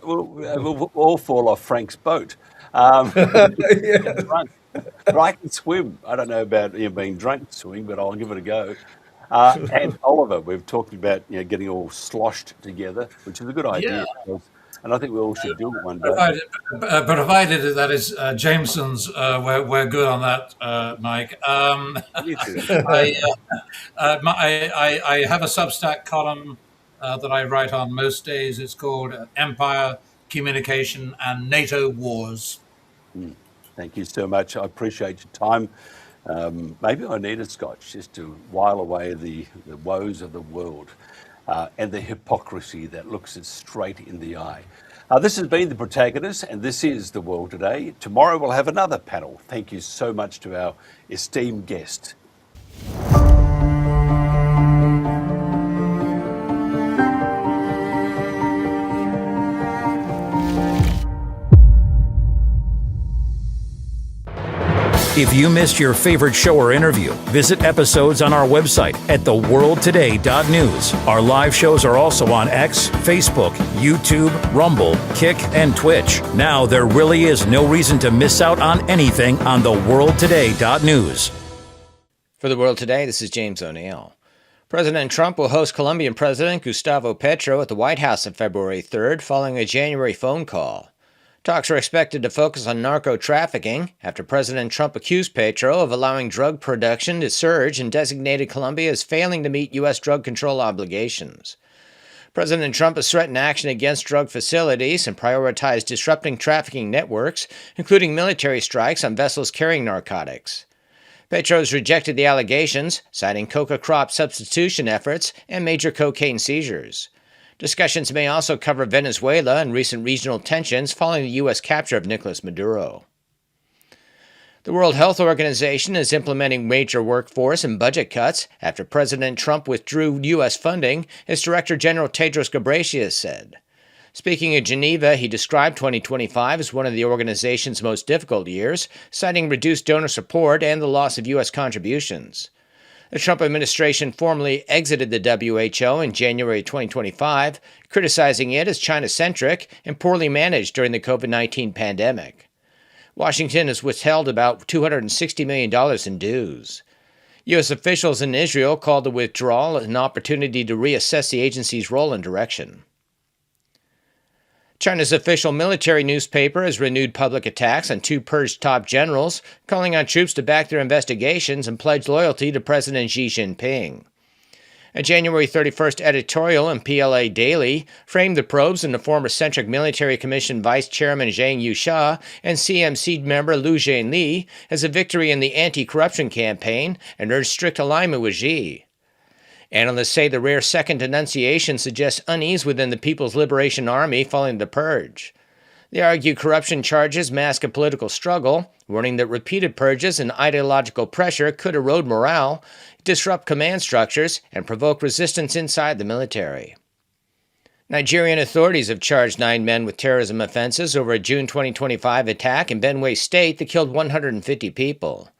We'll all fall off Frank's boat. I can swim. I don't know about being drunk swimming, but I'll give it a go. And Oliver, we've talked about getting all sloshed together, which is a good idea. Yeah. And I think we all should do it one day. Provided that is Jameson's, we're good on that, Mike. I have a Substack column that I write on most days. It's called Empire, Communication, and NATO Wars. Thank you so much. I appreciate your time. Maybe I need a scotch just to while away the woes of the world and the hypocrisy that looks us straight in the eye. This has been The Protagonists, and this is The World Today. Tomorrow we'll have another panel. Thank you so much to our esteemed guest. If you missed your favorite show or interview, visit episodes on our website at theworldtoday.news. Our live shows are also on X, Facebook, YouTube, Rumble, Kick, and Twitch. Now there really is no reason to miss out on anything on theworldtoday.news. For The World Today, this is James O'Neill. President Trump will host Colombian President Gustavo Petro at the White House on February 3rd following a January phone call. Talks are expected to focus on narco-trafficking after President Trump accused Petro of allowing drug production to surge and designated Colombia as failing to meet U.S. drug control obligations. President Trump has threatened action against drug facilities and prioritized disrupting trafficking networks, including military strikes on vessels carrying narcotics. Petro has rejected the allegations, citing coca crop substitution efforts and major cocaine seizures. Discussions may also cover Venezuela and recent regional tensions following the U.S. capture of Nicolas Maduro. The World Health Organization is implementing major workforce and budget cuts after President Trump withdrew U.S. funding, as Director General Tedros Ghebreyesus said. Speaking in Geneva, he described 2025 as one of the organization's most difficult years, citing reduced donor support and the loss of U.S. contributions. The Trump administration formally exited the WHO in January 2025, criticizing it as China-centric and poorly managed during the COVID-19 pandemic. Washington has withheld about $260 million in dues. U.S. officials in Israel called the withdrawal an opportunity to reassess the agency's role and direction. China's official military newspaper has renewed public attacks on two purged top generals, calling on troops to back their investigations and pledge loyalty to President Xi Jinping. A January 31st editorial in PLA Daily framed the probes into former Centric Military Commission Vice Chairman Zhang Yusha and CMC member Liu Zhenli as a victory in the anti-corruption campaign and urged strict alignment with Xi. Analysts say the rare second denunciation suggests unease within the People's Liberation Army following the purge. They argue corruption charges mask a political struggle, warning that repeated purges and ideological pressure could erode morale, disrupt command structures, and provoke resistance inside the military. Nigerian authorities have charged 9 men with terrorism offenses over a June 2025 attack in Benue State that killed 150 people.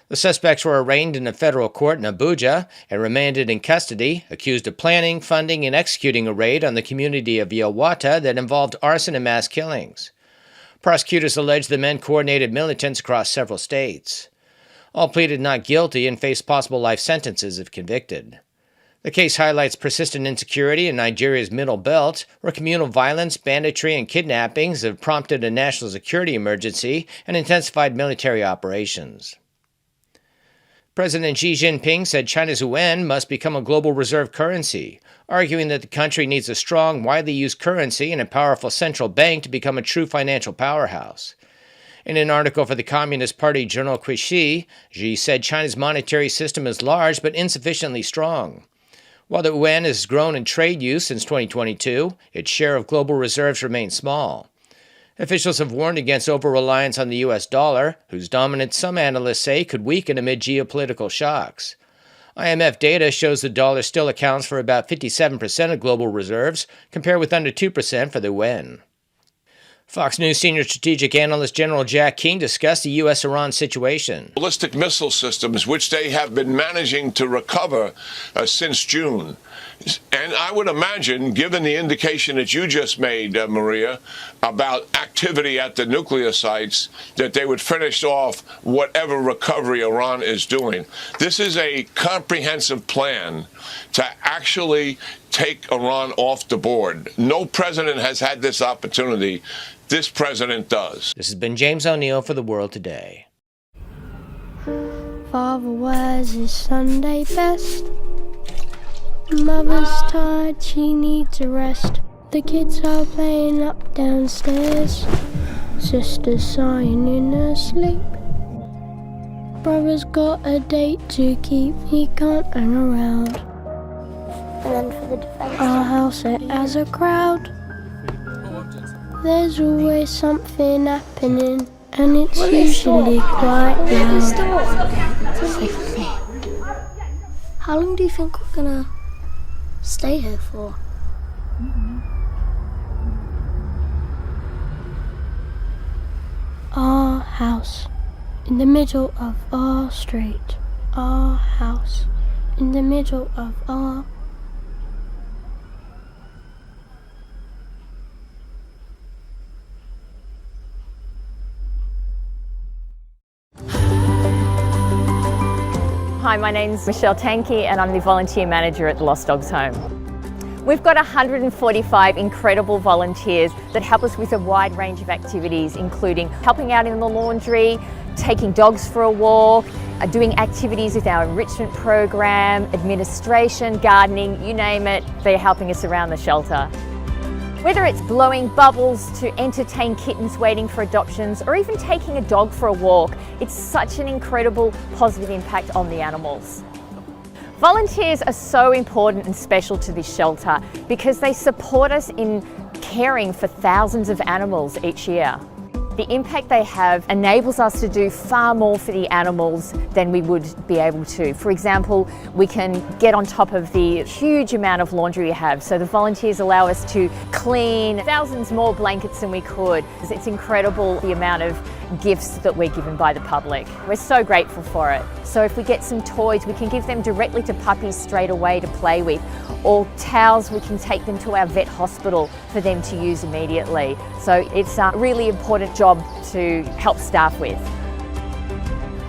The suspects were arraigned in a federal court in Abuja and remanded in custody, accused of planning, funding, and executing a raid on the community of Yawata that involved arson and mass killings. Prosecutors allege the men coordinated militants across several states. All pleaded not guilty and face possible life sentences if convicted. The case highlights persistent insecurity in Nigeria's Middle Belt, where communal violence, banditry, and kidnappings have prompted a national security emergency and intensified military operations. President Xi Jinping said China's yuan must become a global reserve currency, arguing that the country needs a strong, widely used currency and a powerful central bank to become a true financial powerhouse. In an article for the Communist Party journal Qishi, Xi said China's monetary system is large but insufficiently strong. While the yuan has grown in trade use since 2022, its share of global reserves remains small. Officials have warned against over-reliance on the US dollar, whose dominance some analysts say could weaken amid geopolitical shocks. IMF data shows the dollar still accounts for about 57% of global reserves, compared with under 2% for the yuan. Fox News senior strategic analyst General Jack King discussed the U.S.-Iran situation. Ballistic missile systems, which they have been managing to recover since June. And I would imagine, given the indication that you just made, Maria, about activity at the nuclear sites, that they would finish off whatever recovery Iran is doing. This is a comprehensive plan to actually take Iran off the board. No president has had this opportunity. This president does. This has been James O'Neill for The World Today. Father wears his Sunday best. Mother's tired, she needs a rest. The kids are playing up downstairs. Sister's sighing in her sleep. Brother's got a date to keep, he can't hang around. And then for the defense, our house it has a crowd. There's always something happening, and it's usually quite loud. How long do you think we're gonna stay here for? Our house, in the middle of our street. Our house, in the middle of our... Hi, my name's Michelle Tankey and I'm the volunteer manager at the Lost Dogs Home. We've got 145 incredible volunteers that help us with a wide range of activities, including helping out in the laundry, taking dogs for a walk, doing activities with our enrichment program, administration, gardening, you name it, they're helping us around the shelter. Whether it's blowing bubbles to entertain kittens waiting for adoptions or even taking a dog for a walk, it's such an incredible positive impact on the animals. Volunteers are so important and special to this shelter because they support us in caring for thousands of animals each year. The impact they have enables us to do far more for the animals than we would be able to. For example, we can get on top of the huge amount of laundry we have. So the volunteers allow us to clean thousands more blankets than we could. It's incredible the amount of gifts that we're given by the public. We're so grateful for it. So if we get some toys, we can give them directly to puppies straight away to play with. Or towels, we can take them to our vet hospital for them to use immediately. So it's a really important job to help staff with.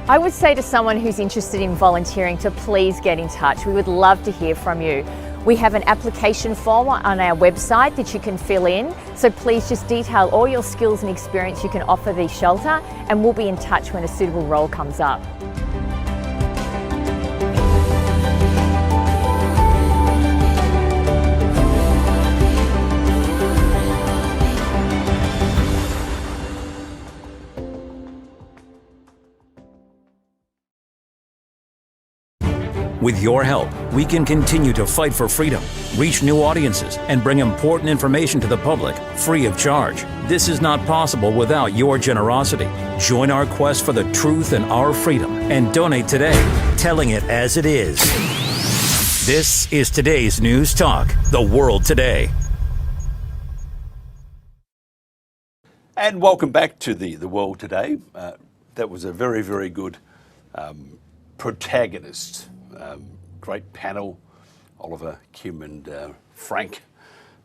I would say to someone who's interested in volunteering to please get in touch. We would love to hear from you. We have an application form on our website that you can fill in, so please just detail all your skills and experience you can offer the shelter, and we'll be in touch when a suitable role comes up. With your help, we can continue to fight for freedom, reach new audiences, and bring important information to the public free of charge. This is not possible without your generosity. Join our quest for the truth and our freedom and donate today, telling it as it is. This is today's News Talk, The World Today. And welcome back to the World Today. That was a very, very good protagonist. Great panel, Oliver, Kim and Frank.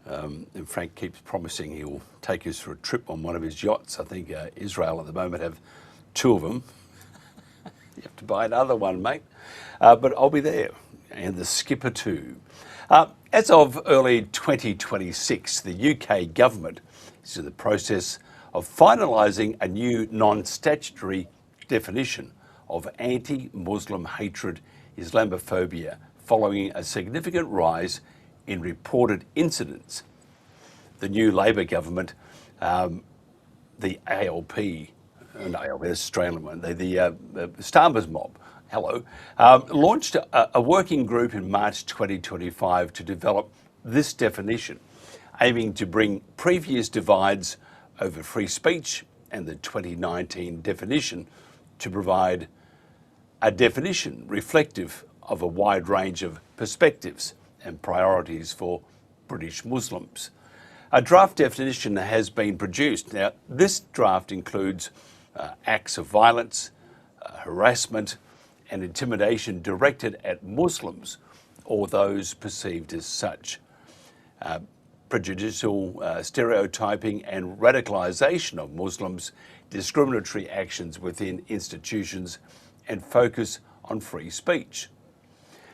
And Frank keeps promising he'll take us for a trip on one of his yachts. I think Israel at the moment have two of them. You have to buy another one, mate. But I'll be there, and the skipper too. As of early 2026, the UK government is in the process of finalising a new non-statutory definition of anti-Muslim hatred, Islamophobia, following a significant rise in reported incidents. The new Labor government, the ALP, the Australian one, the Starmer's mob, hello, launched a working group in March 2025 to develop this definition, aiming to bring previous divides over free speech and the 2019 definition to provide a definition reflective of a wide range of perspectives and priorities for British Muslims. A draft definition has been produced. Now, this draft includes acts of violence, harassment, and intimidation directed at Muslims or those perceived as such. Prejudicial stereotyping and radicalisation of Muslims, discriminatory actions within institutions, and focus on free speech.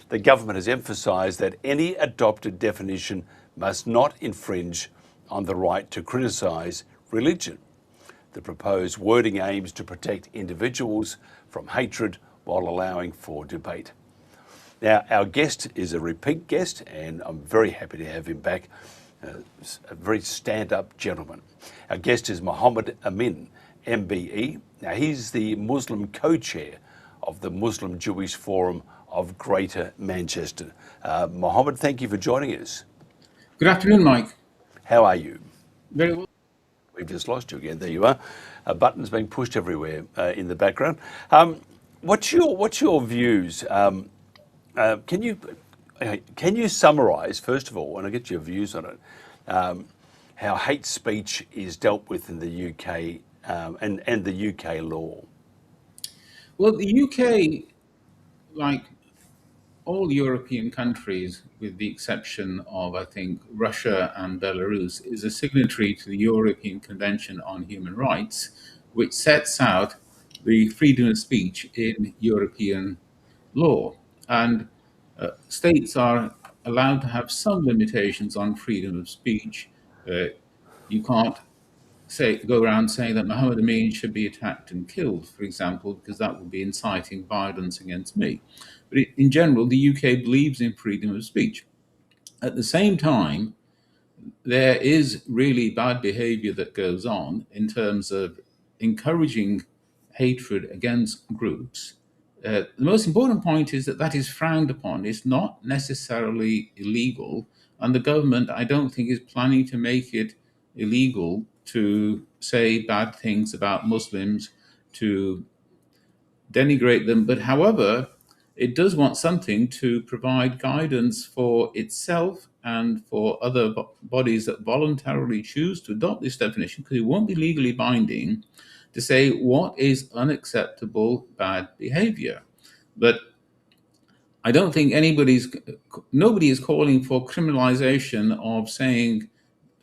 The government has emphasised that any adopted definition must not infringe on the right to criticise religion. The proposed wording aims to protect individuals from hatred while allowing for debate. Now, our guest is a repeat guest, and I'm very happy to have him back. A very stand-up gentleman. Our guest is Mohammed Amin, MBE. Now, he's the Muslim co-chair of the Muslim Jewish Forum of Greater Manchester. Mohammed, thank you for joining us. Good afternoon, Mike. How are you? Very well. We've just lost you again. There you are. Buttons being pushed everywhere in the background. What's your views? Can you summarise, first of all, and I'll get your views on it, how hate speech is dealt with in the UK and the UK law? Well, the UK, like all European countries, with the exception of, I think, Russia and Belarus, is a signatory to the European Convention on Human Rights, which sets out the freedom of speech in European law. And states are allowed to have some limitations on freedom of speech. You can't go around saying that Mohammed Amin should be attacked and killed, for example, because that would be inciting violence against me. But in general, the UK believes in freedom of speech. At the same time, there is really bad behavior that goes on in terms of encouraging hatred against groups. The most important point is that is frowned upon. It's not necessarily illegal, and the government, I don't think, is planning to make it illegal to say bad things about Muslims, to denigrate them. But however, it does want something to provide guidance for itself and for other bodies that voluntarily choose to adopt this definition, because it won't be legally binding, to say what is unacceptable bad behavior. But I don't think nobody is calling for criminalization of saying,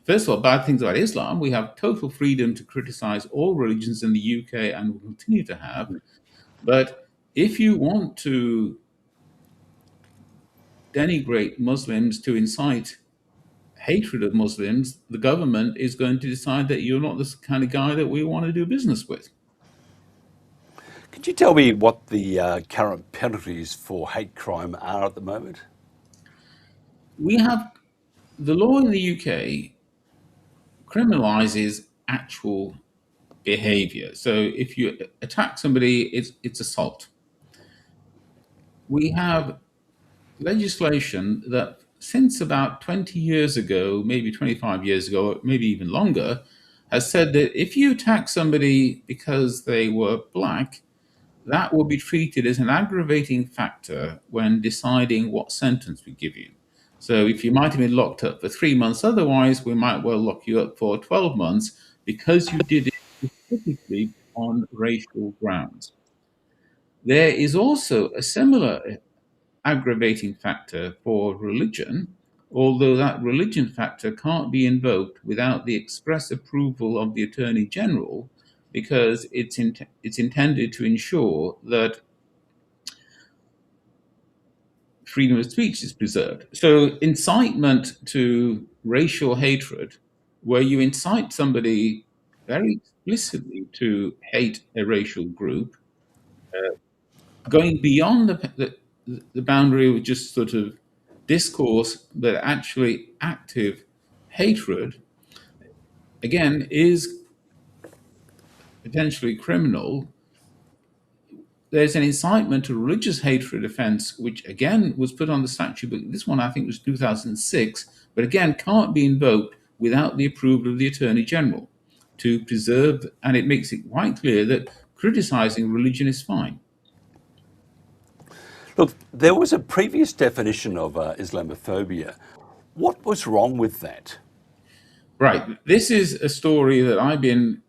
first of all, bad things about Islam. We have total freedom to criticize all religions in the UK and will continue to have. But if you want to denigrate Muslims, to incite hatred of Muslims, the government is going to decide that you're not the kind of guy that we want to do business with. Could you tell me what the current penalties for hate crime are at the moment? We have the law in the UK criminalizes actual behavior. So if you attack somebody, it's assault. We have legislation that since about 20 years ago, maybe 25 years ago, maybe even longer, has said that if you attack somebody because they were black, that will be treated as an aggravating factor when deciding what sentence we give you. So if you might have been locked up for 3 months, otherwise we might well lock you up for 12 months because you did it specifically on racial grounds. There is also a similar aggravating factor for religion, although that religion factor can't be invoked without the express approval of the Attorney General, because it's intended to ensure that freedom of speech is preserved. So incitement to racial hatred, where you incite somebody very explicitly to hate a racial group, going beyond the boundary of just sort of discourse, but actually active hatred, again, is potentially criminal. there's an incitement to religious hatred offence, which again was put on the statute book. This one I think was 2006, but again can't be invoked without the approval of the Attorney General to preserve, and it makes it quite clear that criticising religion is fine. Look, there was a previous definition of Islamophobia. What was wrong with that? Right. This is a story that I've been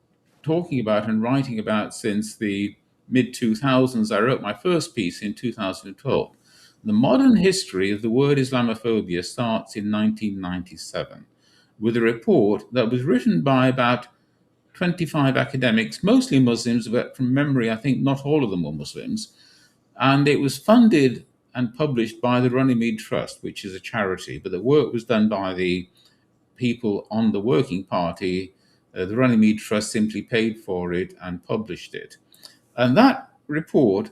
talking about and writing about since the mid-2000s. I wrote my first piece in 2012. The modern history of the word Islamophobia starts in 1997 with a report that was written by about 25 academics, mostly Muslims, but from memory, I think not all of them were Muslims. And it was funded and published by the Runnymede Trust, which is a charity, but the work was done by the people on the Working Party. The Runnymede Trust simply paid for it and published it. And that report,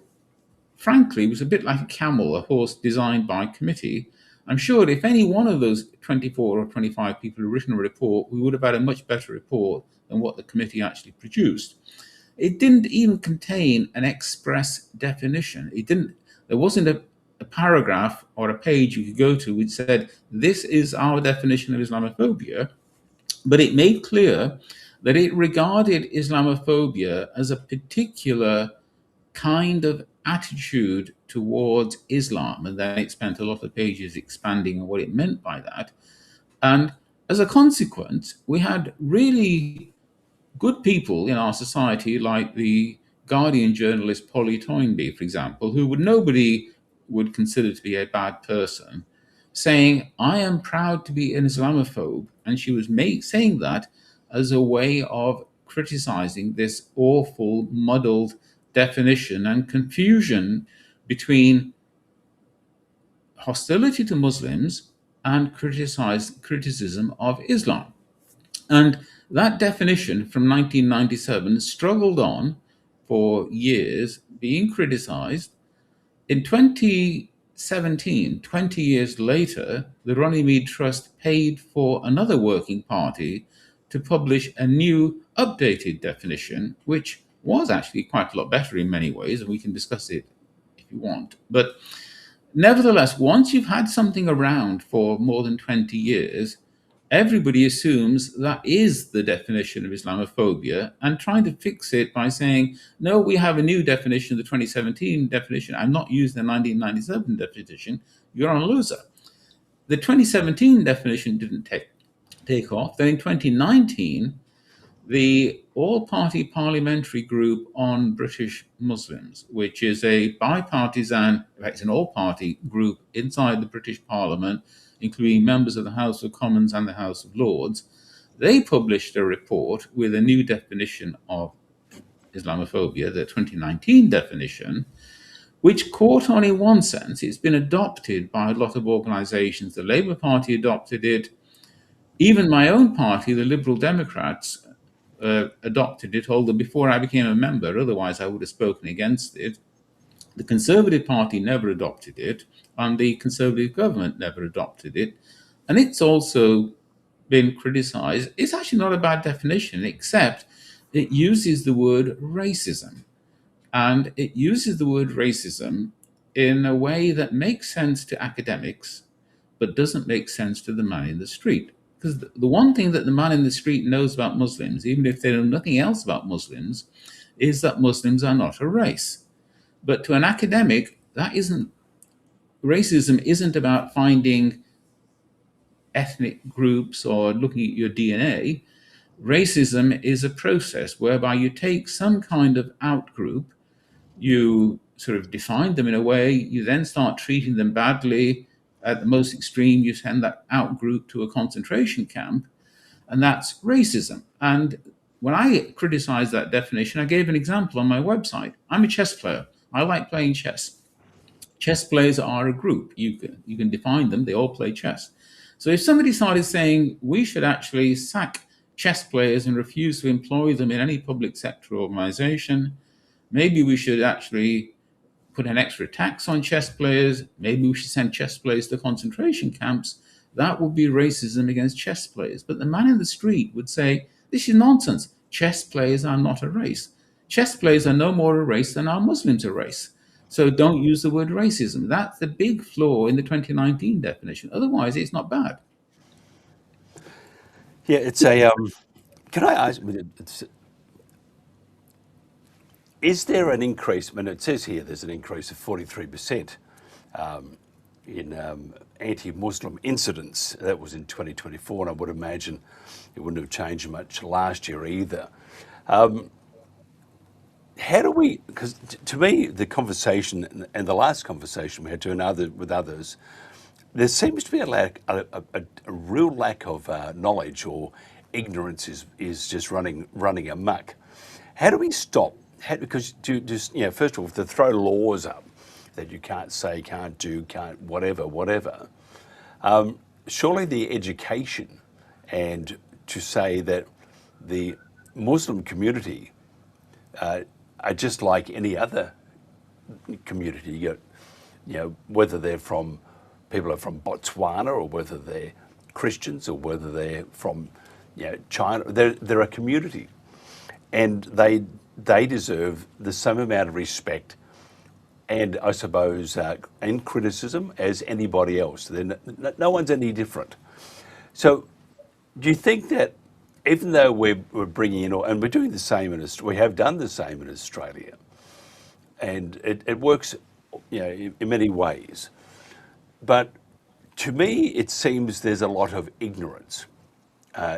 frankly, was a bit like a camel, a horse designed by committee. I'm sure if any one of those 24 or 25 people had written a report, we would have had a much better report than what the committee actually produced. It didn't even contain an express definition. There wasn't a paragraph or a page you could go to which said, this is our definition of Islamophobia, but it made clear that it regarded Islamophobia as a particular kind of attitude towards Islam, and then it spent a lot of pages expanding on what it meant by that. And as a consequence, we had really good people in our society, like the Guardian journalist Polly Toynbee, for example, who nobody would consider to be a bad person, saying, I am proud to be an Islamophobe. And she was saying that as a way of criticizing this awful, muddled definition and confusion between hostility to Muslims and criticism of Islam. And that definition from 1997 struggled on for years, being criticized. In 2017, 20 years later, the Runnymede Trust paid for another working party to publish a new updated definition, which was actually quite a lot better in many ways, and we can discuss it if you want. But nevertheless, once you've had something around for more than 20 years, everybody assumes that is the definition of Islamophobia and trying to fix it by saying, no, we have a new definition, the 2017 definition. I'm not using the 1997 definition. You're on a loser. The 2017 definition didn't take off. Then in 2019, the All-Party Parliamentary Group on British Muslims, which is a bipartisan, in fact, it's an all-party group inside the British Parliament, including members of the House of Commons and the House of Lords, they published a report with a new definition of Islamophobia, the 2019 definition, which caught on in one sense. It's been adopted by a lot of organizations. The Labour Party adopted it. Even my own party, the Liberal Democrats, adopted it, although before I became a member, otherwise I would have spoken against it. The Conservative Party never adopted it, and the Conservative government never adopted it. And it's also been criticized. It's actually not a bad definition, except it uses the word racism. And it uses the word racism in a way that makes sense to academics, but doesn't make sense to the man in the street. Because the one thing that the man in the street knows about Muslims, even if they know nothing else about Muslims, is that Muslims are not a race. But to an academic, racism isn't about finding ethnic groups or looking at your DNA. Racism is a process whereby you take some kind of outgroup, you sort of define them in a way, you then start treating them badly. At the most extreme, you send that outgroup to a concentration camp, and that's racism. And when I criticized that definition, I gave an example on my website. I'm a chess player. I like playing chess. Chess players are a group. You can define them. They all play chess. So if somebody started saying we should actually sack chess players and refuse to employ them in any public sector organization, maybe we should actually put an extra tax on chess players, maybe we should send chess players to concentration camps, that would be racism against chess players. But the man in the street would say, this is nonsense. Chess players are not a race. chess players are no more a race than are Muslims a race. So don't use the word racism. That's the big flaw in the 2019 definition. Otherwise, it's not bad. Yeah, it's a. Can I ask? Is there an increase? I mean, it says here there's an increase of 43% in anti-Muslim incidents. That was in 2024, and I would imagine it wouldn't have changed much last year either. How do we? Because to me, the conversation and the last conversation we had with others, there seems to be a real lack of knowledge, or ignorance is just running amok. How do we stop? Because first of all, to throw laws up that you can't say, can't do, can't whatever. Surely the education, and to say that the Muslim community are just like any other community. You got, whether people are from Botswana, or whether they're Christians, or whether they're from China. They're a community, and they deserve the same amount of respect, and I suppose and criticism as anybody else. No one's any different. So, do you think that even though we're bringing in, and we're doing the same we have done the same in Australia, and it works, in many ways, but to me it seems there's a lot of ignorance.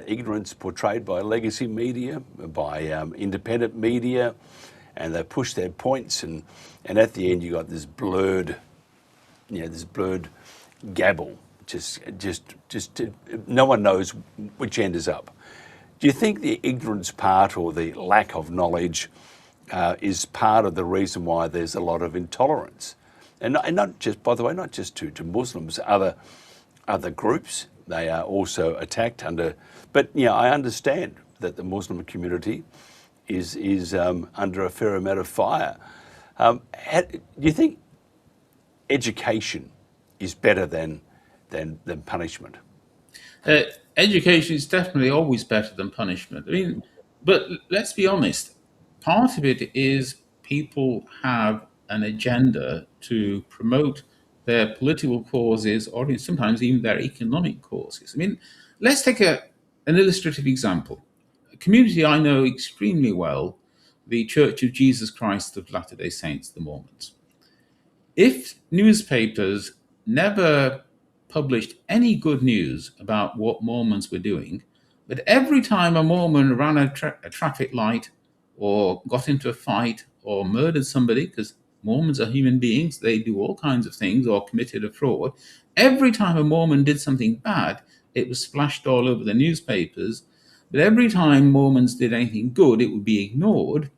Ignorance portrayed by legacy media, by independent media, and they push their points, and at the end you got this blurred gabble. Just no one knows which end is up. Do you think the ignorance part, or the lack of knowledge, is part of the reason why there's a lot of intolerance? And not just, by the way, not just to Muslims, other groups. They are also attacked but I understand that the Muslim community is under a fair amount of fire. Do you think education is better than punishment? Education is definitely always better than punishment. I mean, but let's be honest. Part of it is people have an agenda to promote their political causes, or sometimes even their economic causes. I mean, let's take an illustrative example. A community I know extremely well, the Church of Jesus Christ of Latter-day Saints, the Mormons. If newspapers never published any good news about what Mormons were doing, but every time a Mormon ran a traffic light, or got into a fight, or murdered somebody, because Mormons are human beings, they do all kinds of things, or committed a fraud, every time a Mormon did something bad, it was splashed all over the newspapers. But every time Mormons did anything good, it would be ignored.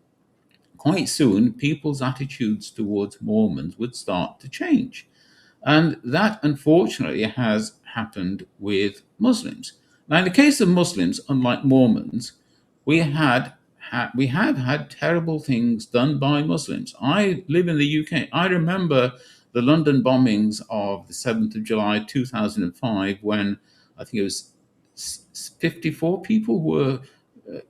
Quite soon, people's attitudes towards Mormons would start to change. And that, unfortunately, has happened with Muslims. Now, in the case of Muslims, unlike Mormons, we have had terrible things done by Muslims. I live in the UK. I remember the London bombings of the 7th of July 2005, when I think it was 54 people were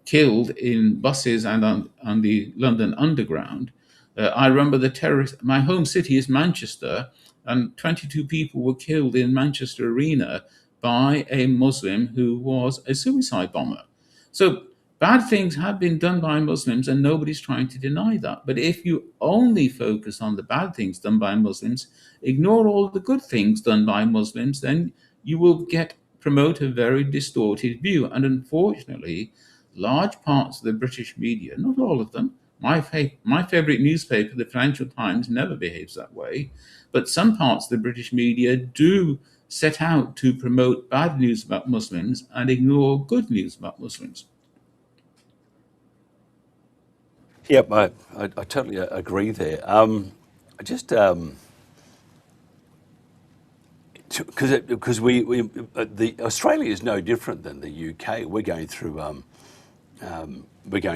killed in buses and on the London Underground. I remember the terrorists. My home city is Manchester, and 22 people were killed in Manchester Arena by a Muslim who was a suicide bomber. So bad things have been done by Muslims, and nobody's trying to deny that. But if you only focus on the bad things done by Muslims, ignore all the good things done by Muslims, then you will promote a very distorted view. And unfortunately, large parts of the British media, not all of them, my favorite newspaper, the Financial Times, never behaves that way, but some parts of the British media do set out to promote bad news about Muslims and ignore good news about Muslims. Yep, I totally agree there. Because Australia is no different than the UK. We're going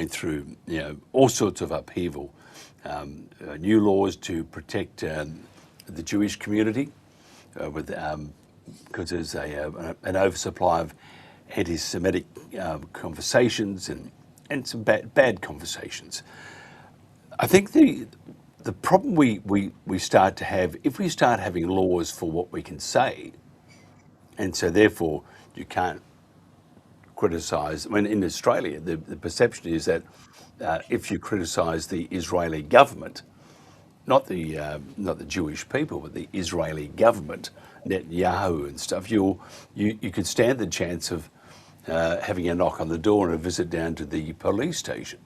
through all sorts of upheaval. New laws to protect the Jewish community, because there's an oversupply of anti-Semitic conversations and some bad conversations. I think the problem we start to have, if we start having laws for what we can say, and so therefore you can't criticise. When in Australia, the perception is that if you criticise the Israeli government, not the Jewish people, but the Israeli government, Netanyahu and stuff, you could stand the chance of having a knock on the door and a visit down to the police station,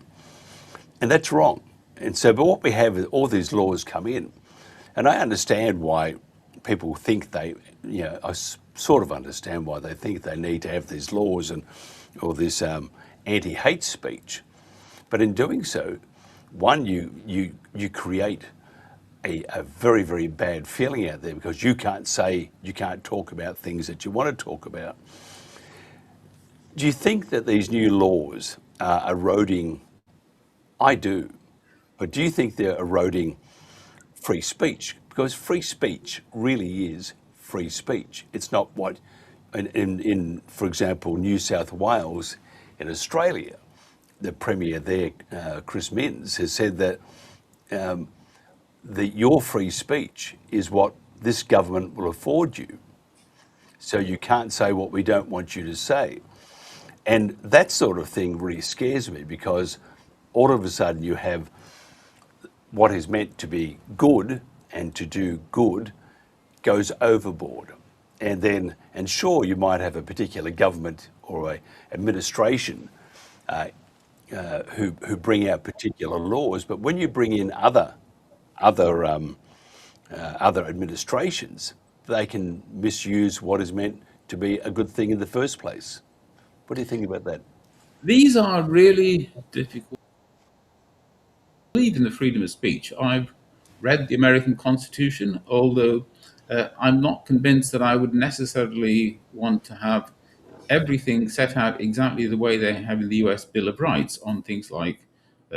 and that's wrong. And so, but what we have is all these laws come in, and I understand why people think I sort of understand why they think they need to have these laws and all this anti-hate speech. But in doing so, one, you create a very, very bad feeling out there because you can't talk about things that you want to talk about. Do you think that these new laws are eroding? I do. But do you think they're eroding free speech? Because free speech really is free speech. It's not what, in for example, New South Wales in Australia, the Premier there, Chris Minns, has said that your free speech is what this government will afford you. So you can't say what we don't want you to say. And that sort of thing really scares me because all of a sudden you have what is meant to be good and to do good goes overboard. And sure, you might have a particular government or a administration who bring out particular laws, but when you bring in other administrations, they can misuse what is meant to be a good thing in the first place. What do you think about that? These are really difficult. I believe in the freedom of speech. I've read the American Constitution, although I'm not convinced that I would necessarily want to have everything set out exactly the way they have in the US Bill of Rights on things like,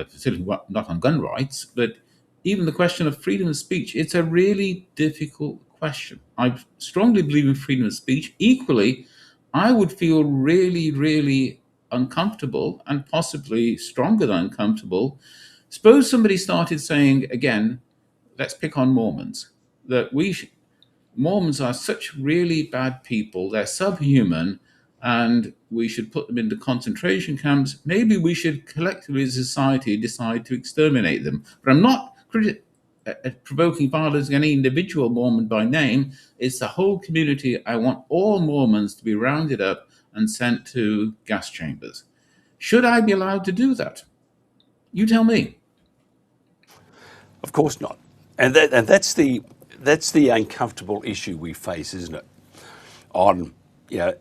certainly not on gun rights, but even the question of freedom of speech. It's a really difficult question. I strongly believe in freedom of speech. Equally, I would feel really, really uncomfortable and possibly stronger than uncomfortable. Suppose somebody started saying, again, let's pick on Mormons, that Mormons are such really bad people, they're subhuman, and we should put them into concentration camps. Maybe we should collectively as a society decide to exterminate them. But I'm not provoking violence against any individual Mormon by name. It's the whole community. I want all Mormons to be rounded up and sent to gas chambers. Should I be allowed to do that? You tell me. Of course not. And that's the uncomfortable issue we face, isn't it?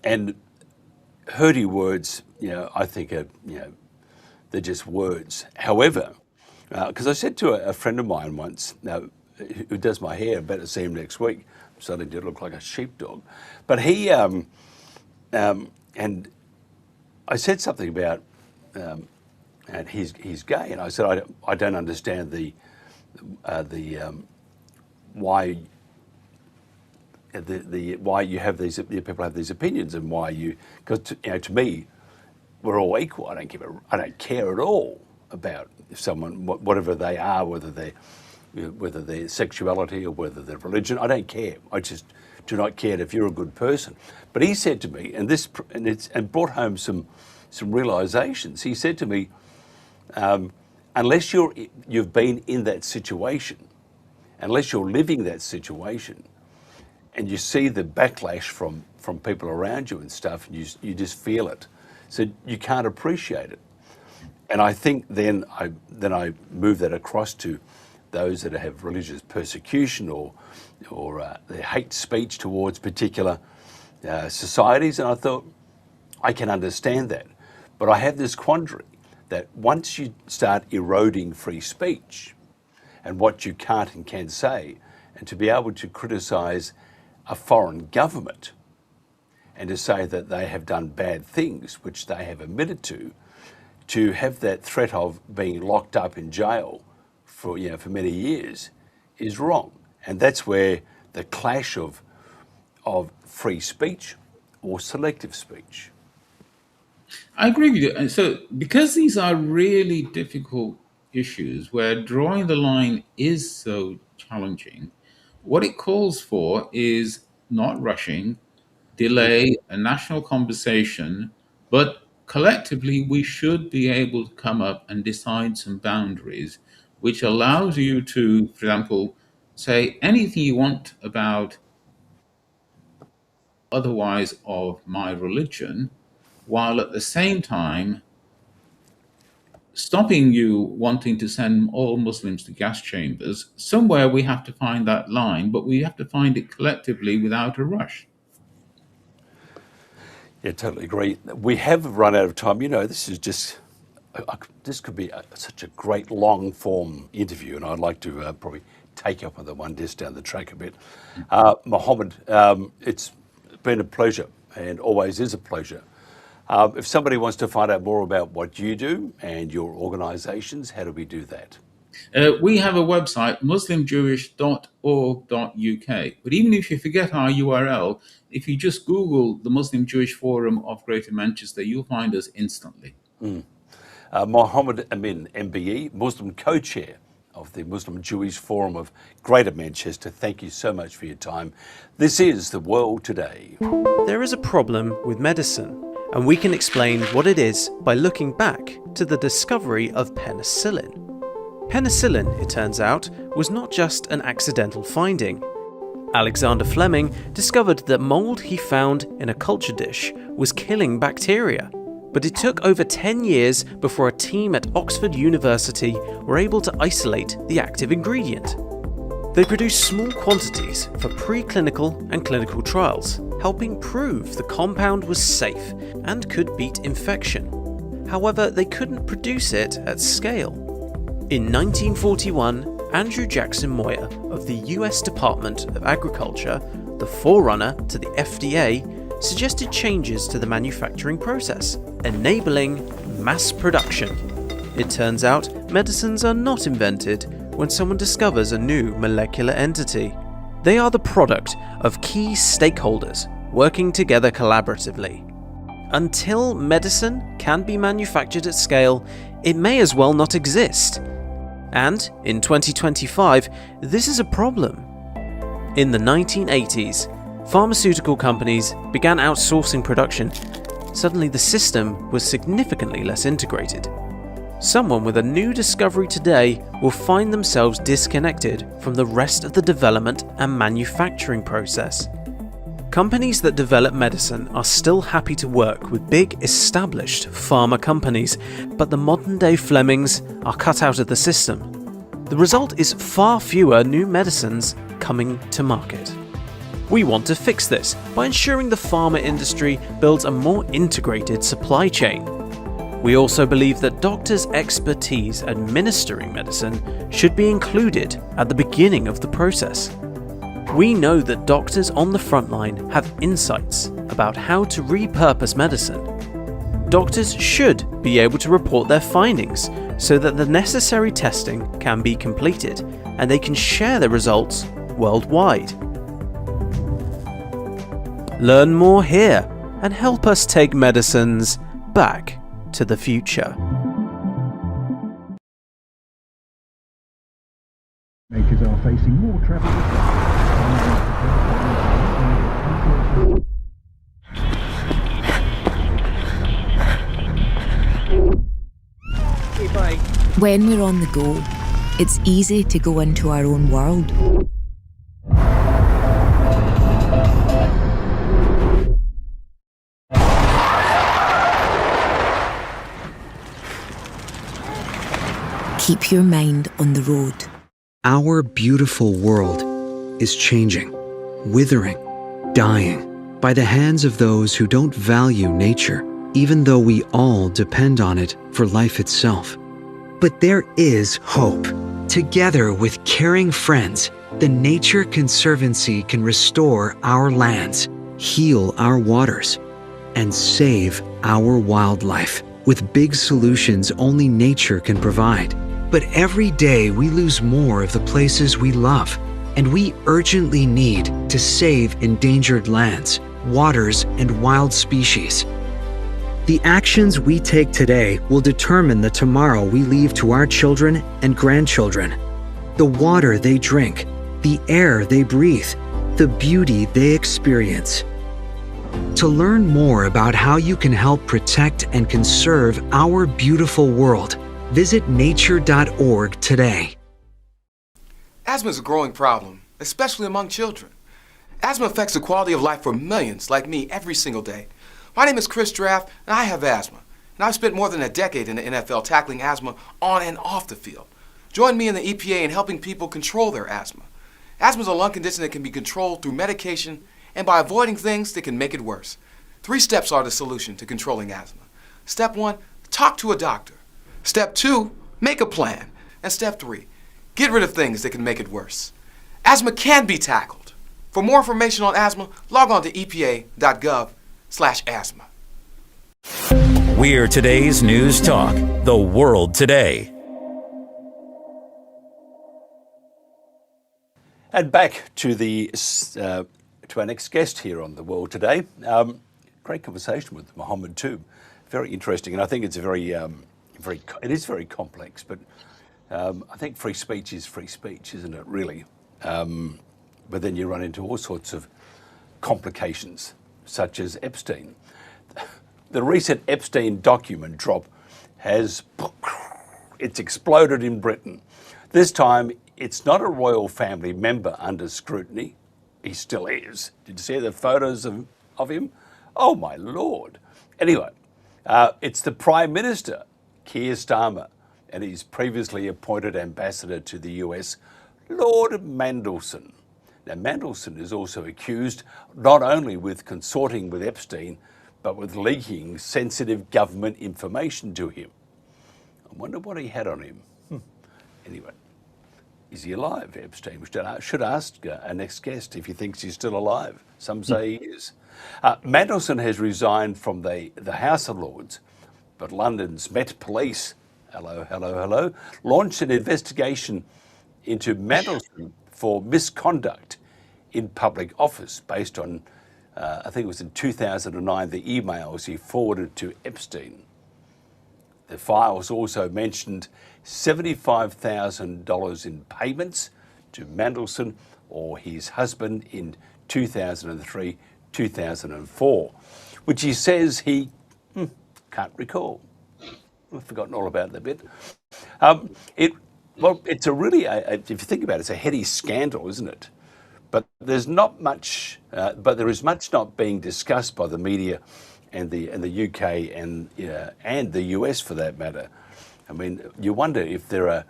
And hurdy words, I think are, they're just words. However, because I said to a friend of mine once, who does my hair, I better see him next week. I'm starting to look like a sheepdog. But he, and I said something about, and he's gay, and I said I don't understand why you have these people have these opinions and why because to me we're all equal. I don't care at all about if someone whatever they are, whether their sexuality or whether their religion. I don't care. I just do not care if you're a good person. But he said to me, and brought home some realizations. He said to me, unless you've been in that situation, unless you're living that situation, and you see the backlash from people around you and stuff, and you just feel it, so you can't appreciate it. And I think then I move that across to those that have religious persecution or their hate speech towards particular societies, and I thought I can understand that, but I have this quandary that once you start eroding free speech and what you can't and can say, and to be able to criticise a foreign government and to say that they have done bad things, which they have admitted to have that threat of being locked up in jail for many years is wrong. And that's where the clash of free speech or selective speech. I agree with you. And so because these are really difficult issues where drawing the line is so challenging, what it calls for is not rushing, delay, a national conversation, but collectively we should be able to come up and decide some boundaries, which allows you to, for example, say anything you want about otherwise of my religion, while at the same time stopping you wanting to send all Muslims to gas chambers. Somewhere we have to find that line, but we have to find it collectively without a rush. Yeah, totally agree. We have run out of time. You know, this is just, this could be such a great long form interview, and I'd like to probably take up on the one just down the track a bit. Mohammed, it's been a pleasure and always is a pleasure. If somebody wants to find out more about what you do and your organisations, how do we do that? We have a website, muslimjewish.org.uk. But even if you forget our URL, if you just Google the Muslim Jewish Forum of Greater Manchester, you'll find us instantly. Mohammed Amin, MBE, Muslim co-chair of the Muslim Jewish Forum of Greater Manchester. Thank you so much for your time. This is The World Today. There is a problem with medicine, and we can explain what it is by looking back to the discovery of penicillin. Penicillin, it turns out, was not just an accidental finding. Alexander Fleming discovered that mold he found in a culture dish was killing bacteria, but it took over 10 years before a team at Oxford University were able to isolate the active ingredient. They produced small quantities for preclinical and clinical trials, helping prove the compound was safe and could beat infection. However, they couldn't produce it at scale. In 1941, Andrew Jackson Moyer of the US Department of Agriculture, the forerunner to the FDA, suggested changes to the manufacturing process, enabling mass production. It turns out medicines are not invented when someone discovers a new molecular entity. They are the product of key stakeholders working together collaboratively. Until medicine can be manufactured at scale, it may as well not exist. And in 2025, this is a problem. In the 1980s, pharmaceutical companies began outsourcing production. Suddenly the system was significantly less integrated. Someone with a new discovery today will find themselves disconnected from the rest of the development and manufacturing process. Companies that develop medicine are still happy to work with big established pharma companies, but the modern day Flemings are cut out of the system. The result is far fewer new medicines coming to market. We want to fix this by ensuring the pharma industry builds a more integrated supply chain. We also believe that doctors' expertise administering medicine should be included at the beginning of the process. We know that doctors on the front line have insights about how to repurpose medicine. Doctors should be able to report their findings so that the necessary testing can be completed and they can share their results worldwide. Learn more here and help us take medicines back to the future. Makers are facing more travel. When we're on the go, it's easy to go into our own world. Keep your mind on the road. Our beautiful world is changing, withering, dying by the hands of those who don't value nature, even though we all depend on it for life itself. But there is hope. Together with caring friends, the Nature Conservancy can restore our lands, heal our waters, and save our wildlife with big solutions only nature can provide. But every day we lose more of the places we love, and we urgently need to save endangered lands, waters, and wild species. The actions we take today will determine the tomorrow we leave to our children and grandchildren. The water they drink, the air they breathe, the beauty they experience. To learn more about how you can help protect and conserve our beautiful world, visit nature.org today. Asthma is a growing problem, especially among children. Asthma affects the quality of life for millions like me every single day. My name is Chris Draft, and I have asthma. And I've spent more than a decade in the NFL tackling asthma on and off the field. Join me in the EPA in helping people control their asthma. Asthma is a lung condition that can be controlled through medication and by avoiding things that can make it worse. 3 steps are the solution to controlling asthma. Step 1, talk to a doctor. Step 2, make a plan. And step 3, get rid of things that can make it worse. Asthma can be tackled. For more information on asthma, log on to epa.gov/asthma. We're today's News Talk, the world today. And back to our next guest here on The World Today. Great conversation with Mohammed too. Very interesting, and I think it's it is very complex. But I think free speech is free speech, isn't it? Really. But then you run into all sorts of complications, such as Epstein. The recent Epstein document drop it's exploded in Britain. This time, it's not a royal family member under scrutiny. He still is. Did you see the photos of him? Oh, my Lord. Anyway, it's the Prime Minister, Keir Starmer, and his previously appointed ambassador to the US, Lord Mandelson. Now, Mandelson is also accused not only with consorting with Epstein, but with leaking sensitive government information to him. I wonder what he had on him. Anyway, is he alive, Epstein? We should ask our next guest if he thinks he's still alive. Some say he is. Mandelson has resigned from the House of Lords, but London's Met Police, hello, launched an investigation into Mandelson for misconduct in public office based on, I think it was in 2009, the emails he forwarded to Epstein. The files also mentioned $75,000 in payments to Mandelson or his husband in 2003, 2004, which he says he can't recall. I've forgotten all about that bit. It's a really, if you think about it, it's a heady scandal, isn't it? But there's not much, but there is much not being discussed by the media and the UK and the US for that matter. I mean, you wonder if there are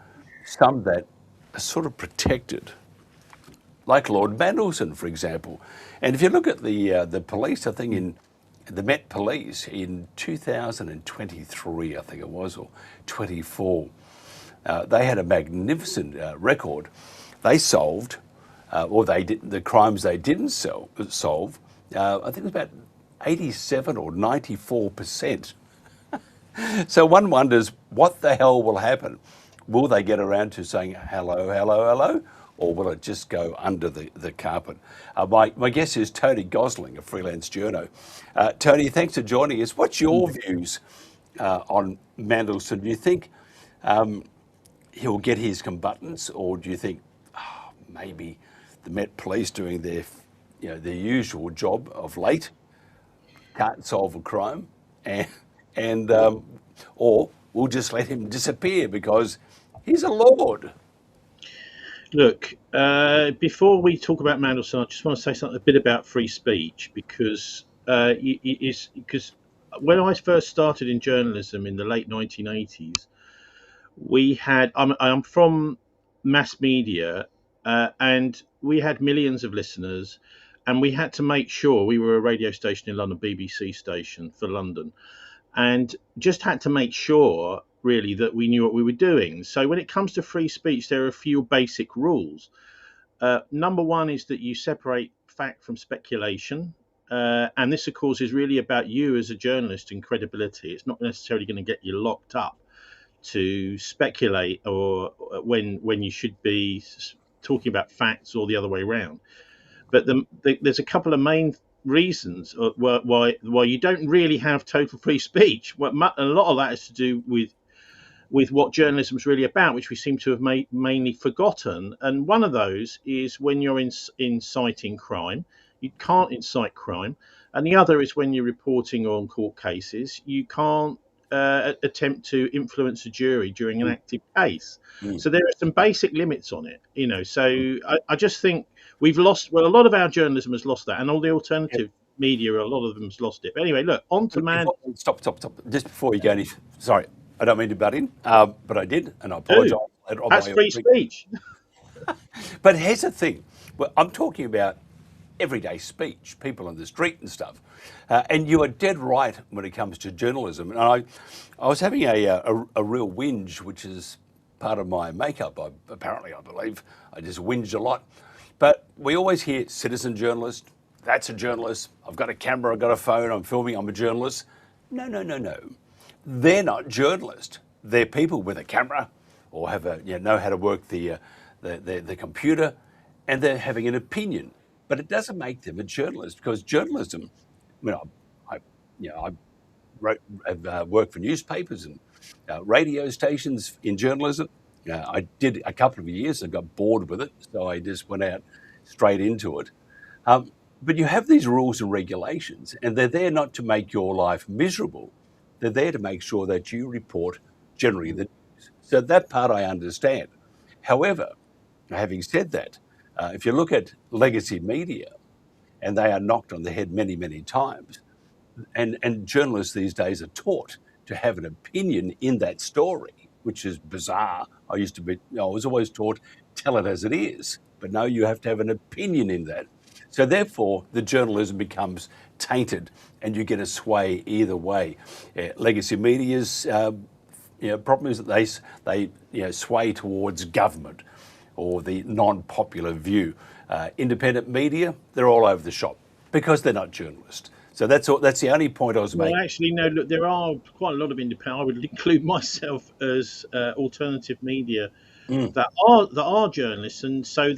some that are sort of protected, like Lord Mandelson, for example. And if you look at the police, I think in the Met Police in 2023, I think it was, or 24, they had a magnificent record. They solved, the crimes they didn't solve. I think it was about 87 or 94%. So one wonders what the hell will happen. Will they get around to saying hello, or will it just go under the carpet? My guest is Tony Gosling, a freelance journo. Tony, thanks for joining us. What's your views on Mandelson? Do you think he'll get his comeuppance, or do you think maybe the Met Police doing their usual job of late can't solve a crime, or we'll just let him disappear because he's a lord? Look, before we talk about Mandelson, I just want to say a bit about free speech, because when I first started in journalism in the late 1980s, I'm from mass media, and we had millions of listeners, and we had to make sure we were a radio station in London, BBC station for London, and just had to make sure really that we knew what we were doing. So when it comes to free speech, there are a few basic rules. Number one is that you separate fact from speculation. And this, of course, is really about you as a journalist and credibility. It's not necessarily going to get you locked up to speculate or when you should be talking about facts or the other way around. But there's a couple of main reasons why you don't really have total free speech. A lot of that has to do with what journalism is really about, which we seem to have mainly forgotten. And one of those is when you're inciting crime. You can't incite crime. And the other is when you're reporting on court cases. You can't attempt to influence a jury during an active case. So there are some basic limits on it, So I just think we've lost, a lot of our journalism has lost that, and all the alternative media, a lot of them has lost it. But anyway, look, on to man. Stop. Just before you go any, sorry, I don't mean to butt in, but I did, and I apologise. That's free speech. But here's the thing. Well, I'm talking about everyday speech, people on the street and stuff. And you are dead right when it comes to journalism. And I was having a real whinge, which is part of my makeup, apparently, I believe. I just whinge a lot. But we always hear citizen journalist, that's a journalist. I've got a camera, I've got a phone, I'm filming, I'm a journalist. No. They're not journalists. They're people with a camera or know how to work the computer, and they're having an opinion. But it doesn't make them a journalist, because journalism, I've worked for newspapers and radio stations in journalism. I did a couple of years and got bored with it, so I just went out straight into it. But you have these rules and regulations, and they're there not to make your life miserable. They're there to make sure that you report generally the news. So that part I understand. However, having said that, if you look at legacy media, and they are knocked on the head many, many times, and journalists these days are taught to have an opinion in that story, which is bizarre. I was always taught, tell it as it is, but no, you have to have an opinion in that. So therefore, the journalism becomes tainted, and you get a sway either way. Legacy media's problem is that they sway towards government or the non-popular view. Independent media, they're all over the shop because they're not journalists. So that's the only point I was making. Well, actually, no. Look, there are quite a lot of independent. I would include myself as alternative media that are journalists, and so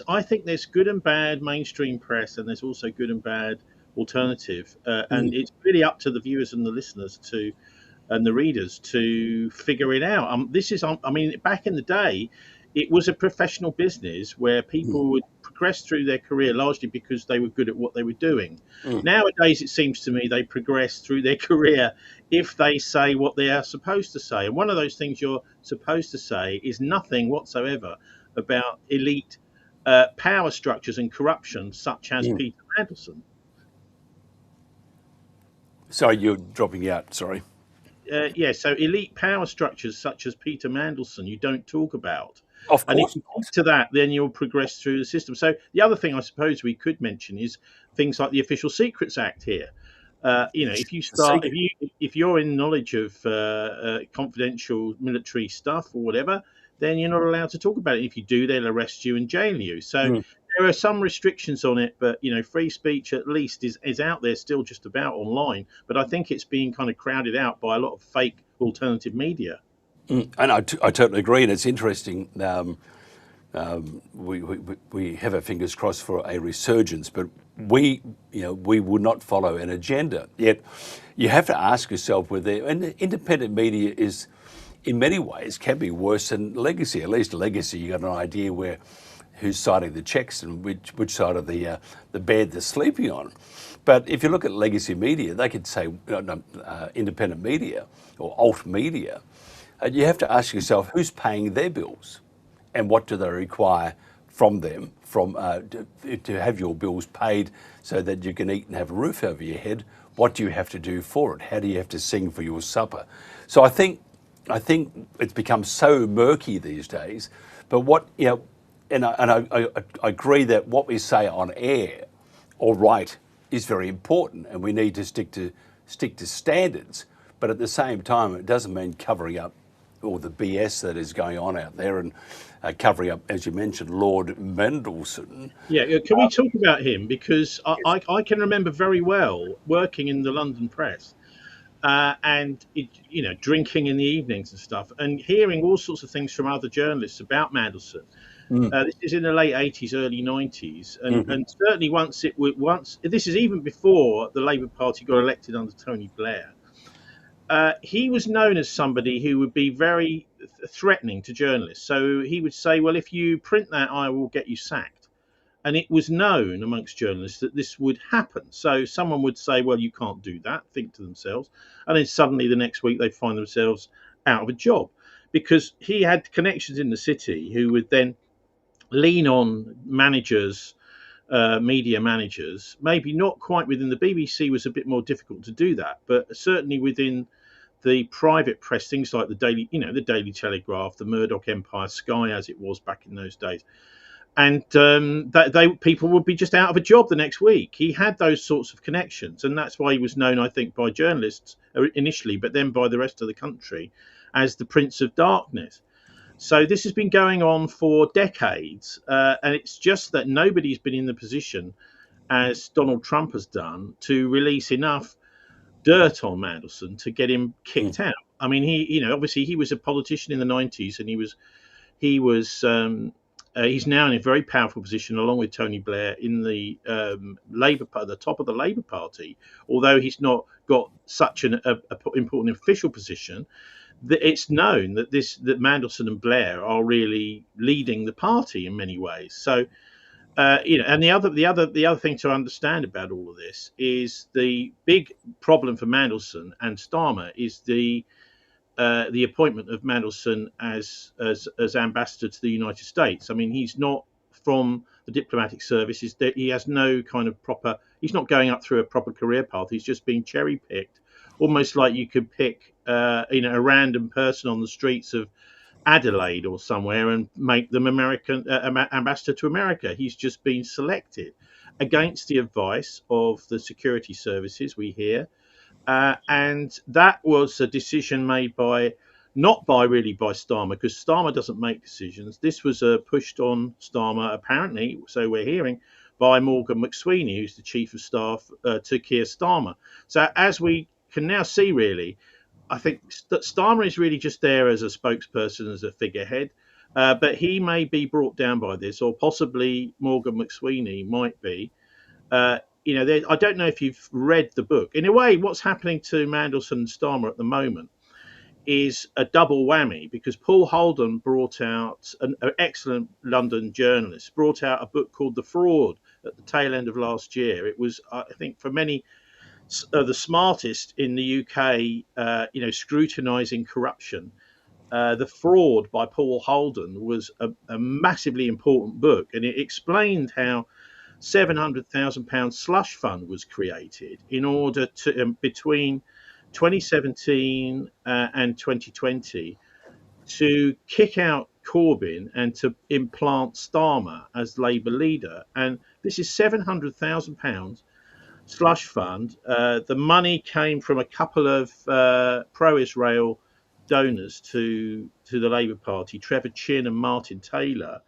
I think there's good and bad mainstream press, and there's also good and bad alternative, and it's really up to the viewers and the listeners and the readers to figure it out. Back in the day, it was a professional business where people would progress through their career largely because they were good at what they were doing. Nowadays, it seems to me they progress through their career if they say what they are supposed to say. And one of those things you're supposed to say is nothing whatsoever about elite power structures and corruption, such as Peter Mandelson. Sorry, you're dropping out. Sorry. So elite power structures such as Peter Mandelson, you don't talk about. Of course. And if you get to that, then you'll progress through the system. So the other thing I suppose we could mention is things like the Official Secrets Act here. If you're in knowledge of confidential military stuff or whatever, then you're not allowed to talk about it. If you do, they'll arrest you and jail you. So there are some restrictions on it, but free speech at least is out there still just about online. But I think it's being kind of crowded out by a lot of fake alternative media. And I totally agree, and it's interesting. We have our fingers crossed for a resurgence, but we would not follow an agenda. Yet, you have to ask yourself whether independent media is, in many ways, can be worse than legacy. At least legacy, you got an idea who's signing the checks and which side of the bed they're sleeping on. But if you look at legacy media, they could say independent media or alt media. You have to ask yourself who's paying their bills, and what do they require from them to have your bills paid so that you can eat and have a roof over your head. What do you have to do for it? How do you have to sing for your supper? So I think it's become so murky these days. But I agree that what we say on air or write is very important, and we need to stick to standards. But at the same time, it doesn't mean covering up all the BS that is going on out there and covering up, as you mentioned, Lord Mandelson. Yeah, can we talk about him? Because I can remember very well working in the London press and drinking in the evenings and stuff, and hearing all sorts of things from other journalists about Mandelson. This is in the late 80s, early 90s, and certainly once this is even before the Labour Party got elected under Tony Blair. He was known as somebody who would be very threatening to journalists. So he would say, well, if you print that, I will get you sacked. And it was known amongst journalists that this would happen. So someone would say, well, you can't do that, think to themselves. And then suddenly the next week they'd find themselves out of a job, because he had connections in the city who would then lean on managers, media managers. Maybe not quite within the BBC, was a bit more difficult to do that, but certainly within the private press, things like the Daily Telegraph, the Murdoch Empire, Sky, as it was back in those days. And people would be just out of a job the next week. He had those sorts of connections, and that's why he was known, I think, by journalists initially, but then by the rest of the country as the Prince of Darkness. So this has been going on for decades, and it's just that nobody's been in the position, as Donald Trump has done, to release enough dirt on Mandelson to get him kicked out. I mean, obviously he was a politician in the 90s, and he's now in a very powerful position, along with Tony Blair, in the the top of the Labour Party. Although he's not got such an important official position, it's known that Mandelson and Blair are really leading the party in many ways. So, and the other thing to understand about all of this is the big problem for Mandelson and Starmer is the appointment of Mandelson as ambassador to the United States. I mean, he's not from the diplomatic service. He has no kind of proper. He's not going up through a proper career path. He's just being cherry picked, almost like you could pick a random person on the streets of Adelaide or somewhere and make them American ambassador to America. He's just been selected against the advice of the security services, we hear. And that was a decision made not by Starmer, because Starmer doesn't make decisions. This was pushed on Starmer, apparently, so we're hearing, by Morgan McSweeney, who's the chief of staff to Keir Starmer. So as we can now see, really, I think that Starmer is really just there as a spokesperson, as a figurehead, but he may be brought down by this, or possibly Morgan McSweeney might be. I don't know if you've read the book. In a way, what's happening to Mandelson and Starmer at the moment is a double whammy, because Paul Holden brought out, an excellent London journalist, brought out a book called The Fraud at the tail end of last year. It was, I think, for many, the smartest in the UK, scrutinising corruption. The Fraud by Paul Holden was a massively important book, and it explained how £700,000 slush fund was created in order to, between 2017 and 2020, to kick out Corbyn and to implant Starmer as Labour leader. And this is £700,000 slush fund. The money came from a couple of pro-Israel donors to the Labour Party, Trevor Chin and Martin Taylor.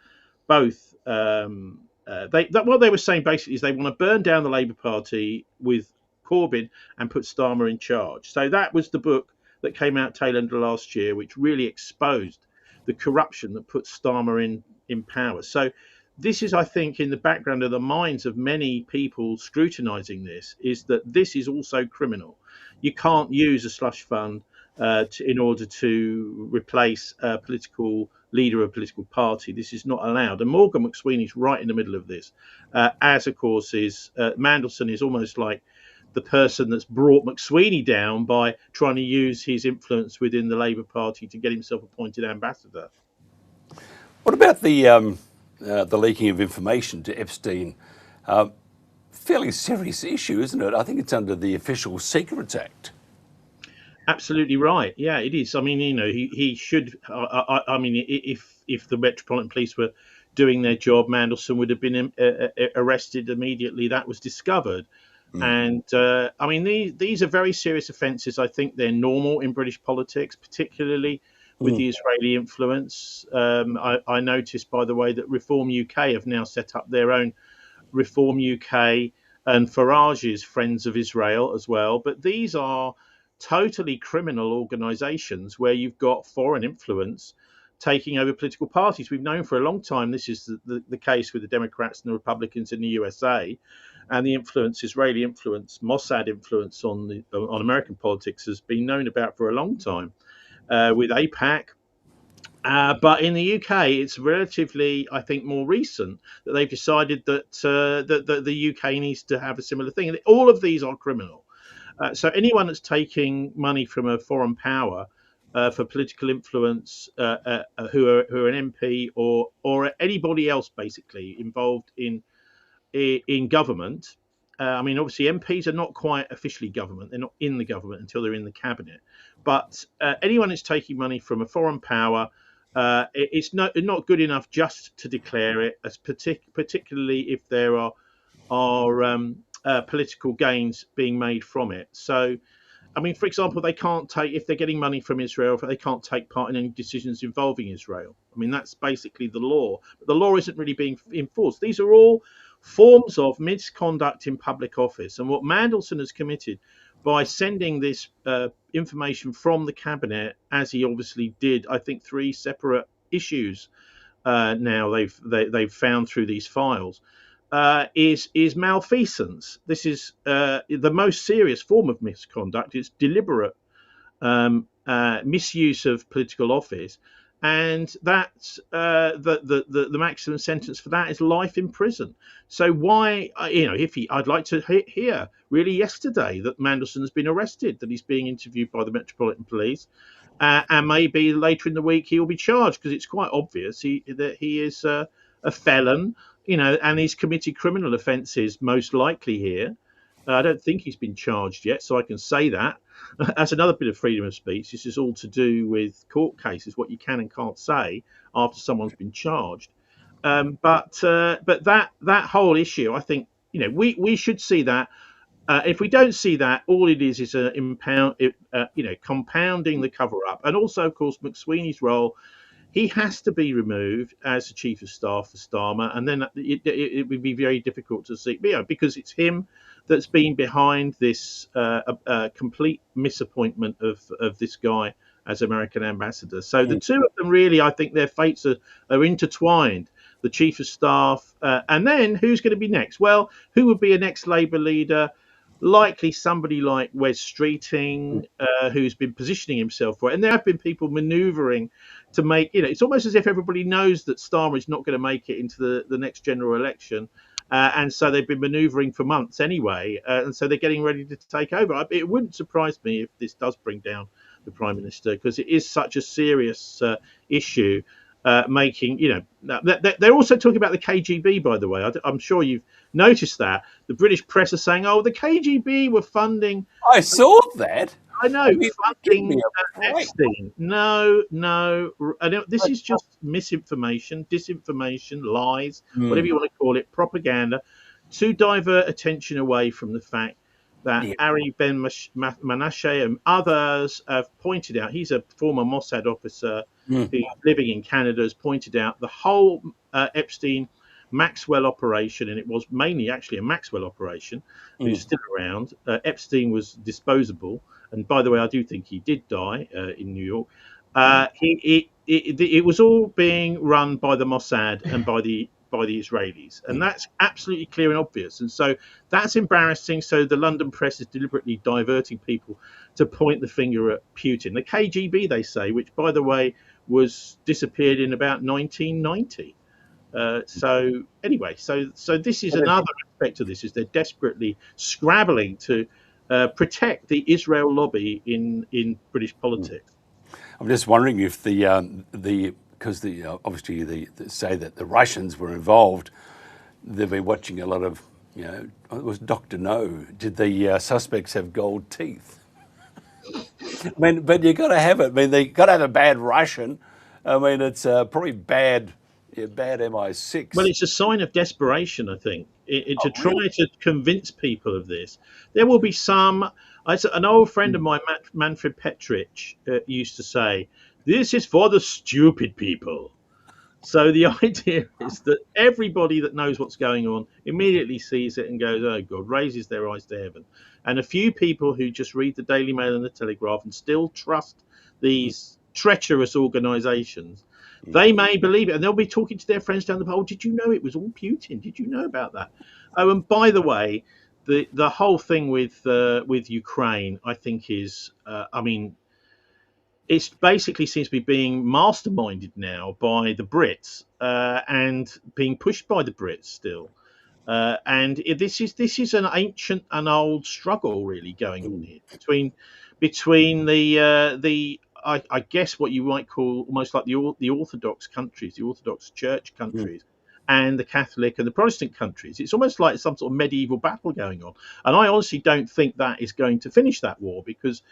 Both what they were saying basically is they want to burn down the Labour Party with Corbyn and put Starmer in charge. So that was the book that came out tail end of last year, which really exposed the corruption that put Starmer in power. So this is, I think, in the background of the minds of many people scrutinising this, is that this is also criminal. You can't use a slush fund in order to replace a political leader of a political party. This is not allowed. And Morgan McSweeney's right in the middle of this, as of course is Mandelson is almost like the person that's brought McSweeney down by trying to use his influence within the Labour Party to get himself appointed ambassador. What about the leaking of information to Epstein? Fairly serious issue, isn't it? I think it's under the Official Secrets Act. Absolutely right. Yeah, it is. I mean, he should. I mean, if the Metropolitan Police were doing their job, Mandelson would have been arrested immediately that was discovered. And I mean, these are very serious offences. I think they're normal in British politics, particularly with the Israeli influence. I noticed, by the way, that Reform UK have now set up their own Reform UK, and Farage is Friends of Israel as well. But these are totally criminal organizations where you've got foreign influence taking over political parties. We've known for a long time this is the case with the Democrats and the Republicans in the USA, and the Israeli influence, Mossad influence on American politics has been known about for a long time with AIPAC. But in the UK, it's relatively, I think, more recent that they've decided that the UK needs to have a similar thing. And all of these are criminal. So anyone that's taking money from a foreign power for political influence, who are an MP or anybody else basically involved in government. I mean, obviously, MPs are not quite officially government; they're not in the government until they're in the cabinet. But anyone who's taking money from a foreign power, it's not good enough just to declare it, as particularly if there are political gains being made from it. So, I mean, for example, they can't take, if they're getting money from Israel, they can't take part in any decisions involving Israel. I mean, that's basically the law. But the law isn't really being enforced. These are all forms of misconduct in public office. And what Mandelson has committed by sending this information from the cabinet, as he obviously did, I think 3 separate issues now they've found through these files, is malfeasance. This is the most serious form of misconduct. It's deliberate misuse of political office, and that's the maximum sentence for that is life in prison. So why, I'd like to hear really yesterday that Mandelson has been arrested, that he's being interviewed by the Metropolitan Police, and maybe later in the week he will be charged, because it's quite obvious that he is a felon, and he's committed criminal offences most likely here. I don't think he's been charged yet, so I can say that. That's another bit of freedom of speech. This is all to do with court cases, what you can and can't say after someone's been charged. But that whole issue, I think, we should see that. If we don't see that, all it is compounding the cover-up. And also, of course, McSweeney's role. He has to be removed as the chief of staff for Starmer, and then it would be very difficult to see, because it's him that's been behind this complete misappointment of this guy as American ambassador. So the two of them, really, I think their fates are intertwined. The chief of staff, and then who's going to be next? Well, who would be a next Labour leader? Likely somebody like Wes Streeting, who's been positioning himself for it. And there have been people manoeuvring to make, it's almost as if everybody knows that Starmer is not going to make it into the next general election. And so they've been manoeuvring for months anyway. And so they're getting ready to take over. It wouldn't surprise me if this does bring down the Prime Minister, because it is such a serious issue. They're also talking about the KGB, by the way. I'm sure you've noticed that. The British press are saying, the KGB were funding. I saw that. I know, funding Epstein. No. This is just misinformation, disinformation, lies, whatever you want to call it, propaganda, to divert attention away from the fact that Ari Ben Menashe and others have pointed out. He's a former Mossad officer who's living in Canada, has pointed out the whole Epstein Maxwell operation, and it was mainly actually a Maxwell operation, who's still around. Epstein was disposable, and by the way, I do think he did die in New York. It was all being run by the Mossad and by the Israelis, and that's absolutely clear and obvious. And so that's embarrassing. So the London press is deliberately diverting people to point the finger at Putin. The KGB, they say, which by the way was disappeared in about 1990. So anyway, so this is another aspect of this, is they're desperately scrabbling to protect the Israel lobby in British politics. I'm just wondering if because obviously they say that the Russians were involved. They've been watching a lot of, it was Dr. No. Did the suspects have gold teeth? I mean, but you got to have it. I mean, they got to have a bad Russian. I mean, it's probably bad MI6. Well, it's a sign of desperation, I think, to try to convince people of this. There will be some. An old friend of mine, Manfred Petrich, used to say, "This is for the stupid people." So the idea is that everybody that knows what's going on immediately sees it and goes, "Oh God," raises their eyes to heaven. And a few people who just read the Daily Mail and the Telegraph and still trust these treacherous organisations, they may believe it, and they'll be talking to their friends down the pub. "Oh, did you know it was all Putin? Did you know about that?" Oh, and by the way, the whole thing with Ukraine, I think, is, I mean, it basically seems to be being masterminded now by the Brits, and being pushed by the Brits still. This is an ancient and old struggle really going on here between the I guess what you might call almost like the Orthodox countries, the Orthodox Church countries, and the Catholic and the Protestant countries. It's almost like some sort of medieval battle going on, and I honestly don't think that is going to finish that war, because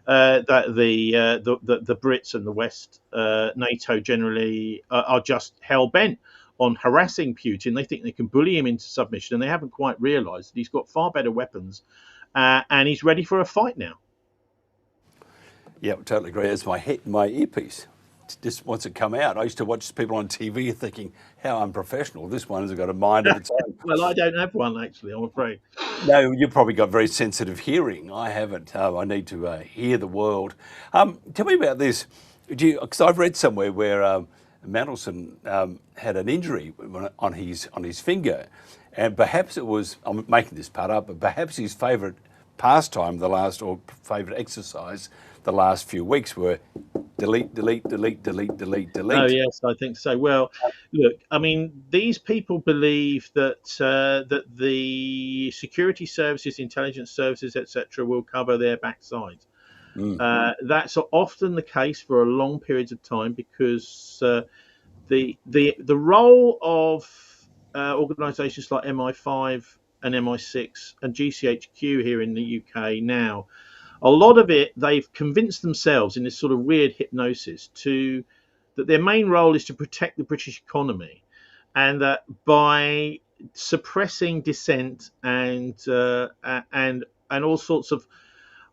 that the Brits and the West, NATO generally, are just hell bent on harassing Putin. They think they can bully him into submission, and they haven't quite realised that he's got far better weapons, and he's ready for a fight now. Yeah, totally agree. It's my earpiece. Just once it come out, I used to watch people on TV thinking, how unprofessional. This one has got a mind of its own. Well, I don't have one, actually, I'm afraid. No, you've probably got very sensitive hearing. I haven't. I need to hear the world. Tell me about this. Because I've read somewhere where Mandelson had an injury on his finger, and perhaps it was, I'm making this part up, but perhaps his favourite pastime or favourite exercise the last few weeks were delete. Oh yes, I think so. Well, look, I mean, these people believe that that the security services, intelligence services, etc., will cover their backsides. That's often the case for a long periods of time, because the role of organisations like MI5 and MI6 and GCHQ here in the UK now, a lot of it, they've convinced themselves in this sort of weird hypnosis that their main role is to protect the British economy, and that by suppressing dissent and all sorts of,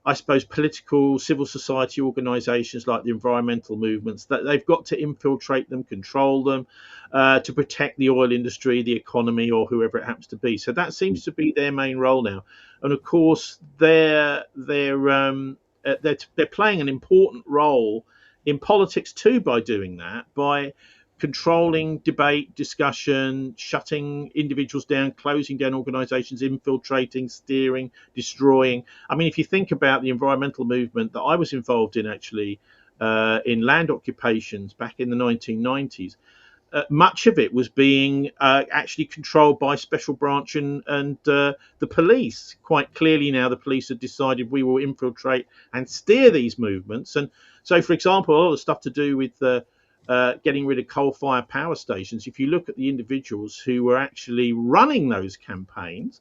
I suppose, political civil society organisations like the environmental movements, that they've got to infiltrate them, control them, to protect the oil industry, the economy, or whoever it happens to be. So that seems to be their main role now. And of course, they're playing an important role in politics too by doing that, by controlling debate, discussion, shutting individuals down, closing down organisations, infiltrating, steering, destroying. I mean, if you think about the environmental movement that I was involved in, actually, in land occupations back in the 1990s, much of it was being actually controlled by special branch and the police. Quite clearly now, the police have decided we will infiltrate and steer these movements. And so, for example, a lot of stuff to do with getting rid of coal-fired power stations. If you look at the individuals who were actually running those campaigns,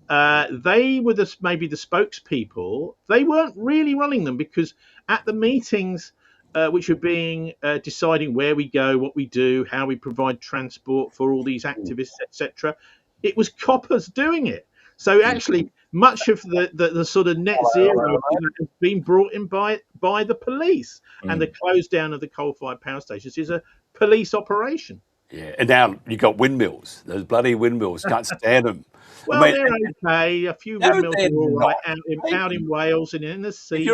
they were maybe the spokespeople. They weren't really running them, because at the meetings, which were being deciding where we go, what we do, how we provide transport for all these activists, etc., it was coppers doing it. So actually, much of the sort of net zero has been brought in by the police, and the close down of the coal-fired power stations is a police operation. Yeah, and now you've got windmills. Those bloody windmills, can't stand them. Well, I mean, they're okay. A few windmills are all right out in Wales and in the sea.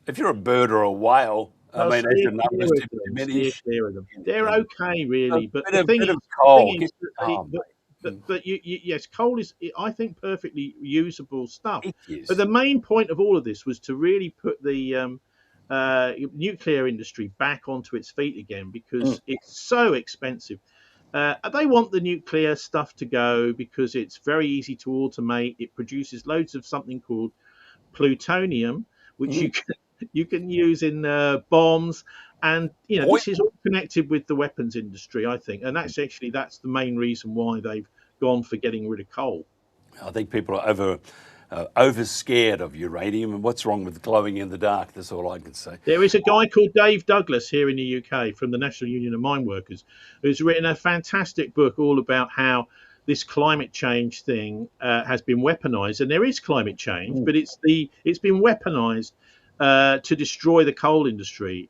If you're a bird or a whale, I mean, that's your numbers to diminish. They're okay, really, but the thing is, coal. Yes, coal is, I think, perfectly usable stuff. But the main point of all of this was to really put the nuclear industry back onto its feet again, because it's so expensive. They want the nuclear stuff to go because it's very easy to automate. It produces loads of something called plutonium, which you can use in bombs, and this is all connected with the weapons industry, I think, and that's the main reason why they've gone for getting rid of coal. I think people are over scared of uranium, and what's wrong with glowing in the dark? That's all I can say. There is a guy called Dave Douglas here in the UK from the National Union of Mine Workers, who's written a fantastic book all about how this climate change thing has been weaponized, and there is climate change, but it's been weaponized to destroy the coal industry.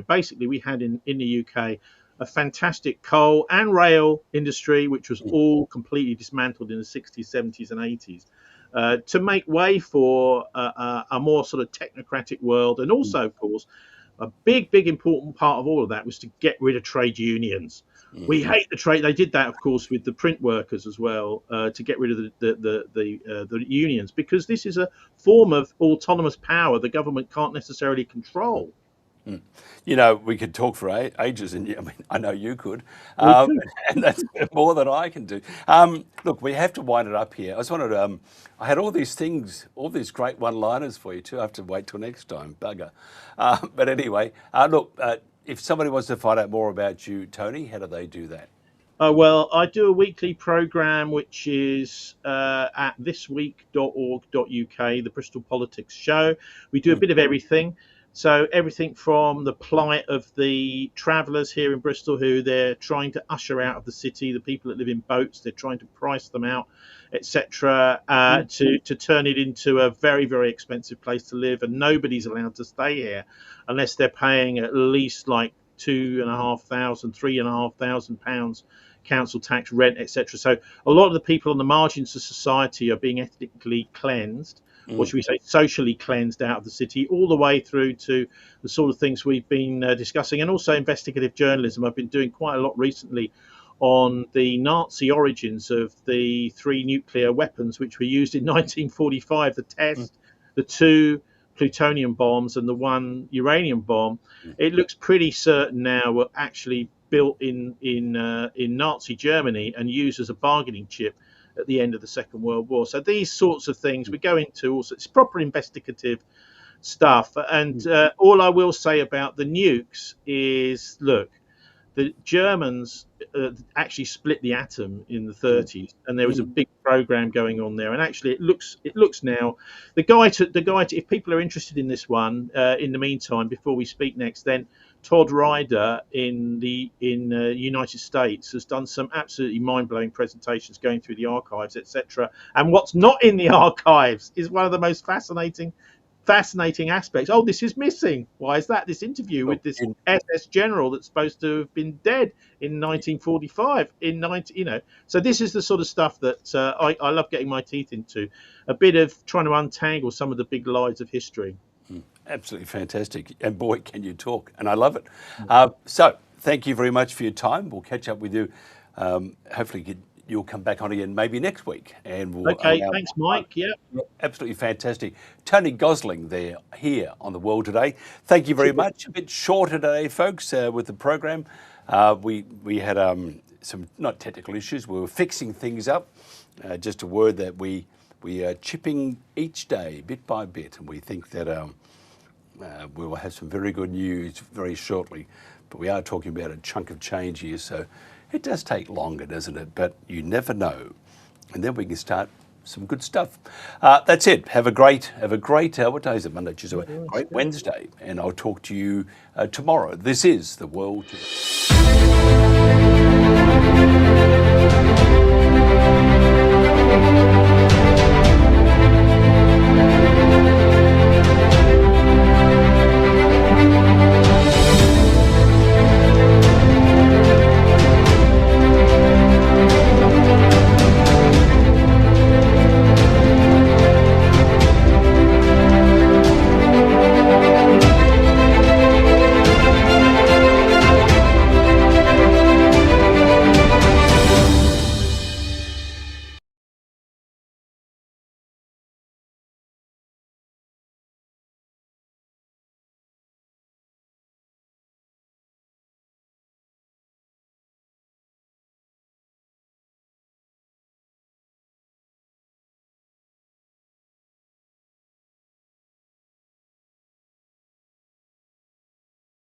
Basically, we had in the UK a fantastic coal and rail industry, which was all completely dismantled in the 60s, 70s, and 80s, to make way for a more sort of technocratic world. And also, of course, a big important part of all of that was to get rid of trade unions. We hate the trade. They did that, of course, with the print workers as well, to get rid of the unions, because this is a form of autonomous power the government can't necessarily control. You know, we could talk for ages, and I mean, I know you could, could. and that's more than I can do. Look, we have to wind it up here. I just wanted to, I had all these things, all these great one-liners for you too. I have to wait till next time, bugger. But anyway, look, if somebody wants to find out more about you, Tony, how do they do that? Well, I do a weekly programme which is at thisweek.org.uk, the Bristol Politics Show. We do a bit of everything. So everything from the plight of the travellers here in Bristol, who they're trying to usher out of the city, the people that live in boats, they're trying to price them out, etc., to turn it into a very, very expensive place to live, and nobody's allowed to stay here unless they're paying at least like £2,500, £3,500 council tax, rent, etc. So a lot of the people on the margins of society are being ethnically cleansed, or should we say socially cleansed out of the city, all the way through to the sort of things we've been discussing, and also investigative journalism. I've been doing quite a lot recently on the Nazi origins of the 3 nuclear weapons which were used in 1945, the test, the 2 plutonium bombs and the 1 uranium bomb. It looks pretty certain now were actually built in Nazi Germany and used as a bargaining chip at the end of the Second World War. So these sorts of things we go into, also it's proper investigative stuff. And all I will say about the nukes is, look, the Germans actually split the atom in the 30s, and there was a big program going on there. And actually, it looks now. The guy to if people are interested in this one, in the meantime, before we speak next, then Todd Ryder in the United States has done some absolutely mind-blowing presentations going through the archives, etc. And what's not in the archives is one of the most fascinating aspects. Oh, this is missing. Why is that? This interview with this SS general that's supposed to have been dead in 1945. So this is the sort of stuff that I love getting my teeth into. A bit of trying to untangle some of the big lies of history. Absolutely fantastic. And boy, can you talk. And I love it. So thank you very much for your time. We'll catch up with you. Hopefully you'll come back on again maybe next week. And we'll thanks, Mike. Yeah. Absolutely fantastic. Tony Gosling there, here on The World Today. Thank you very much. A bit shorter today, folks, with the program. We had some, not technical issues. We were fixing things up. Just a word that we are chipping each day, bit by bit. And we think that we will have some very good news very shortly. But we are talking about a chunk of change here, so it does take longer, doesn't it? But you never know. And then we can start some good stuff. That's it. Have a great, what day is it? Monday, Tuesday, great Wednesday. And I'll talk to you tomorrow. This is The World Today.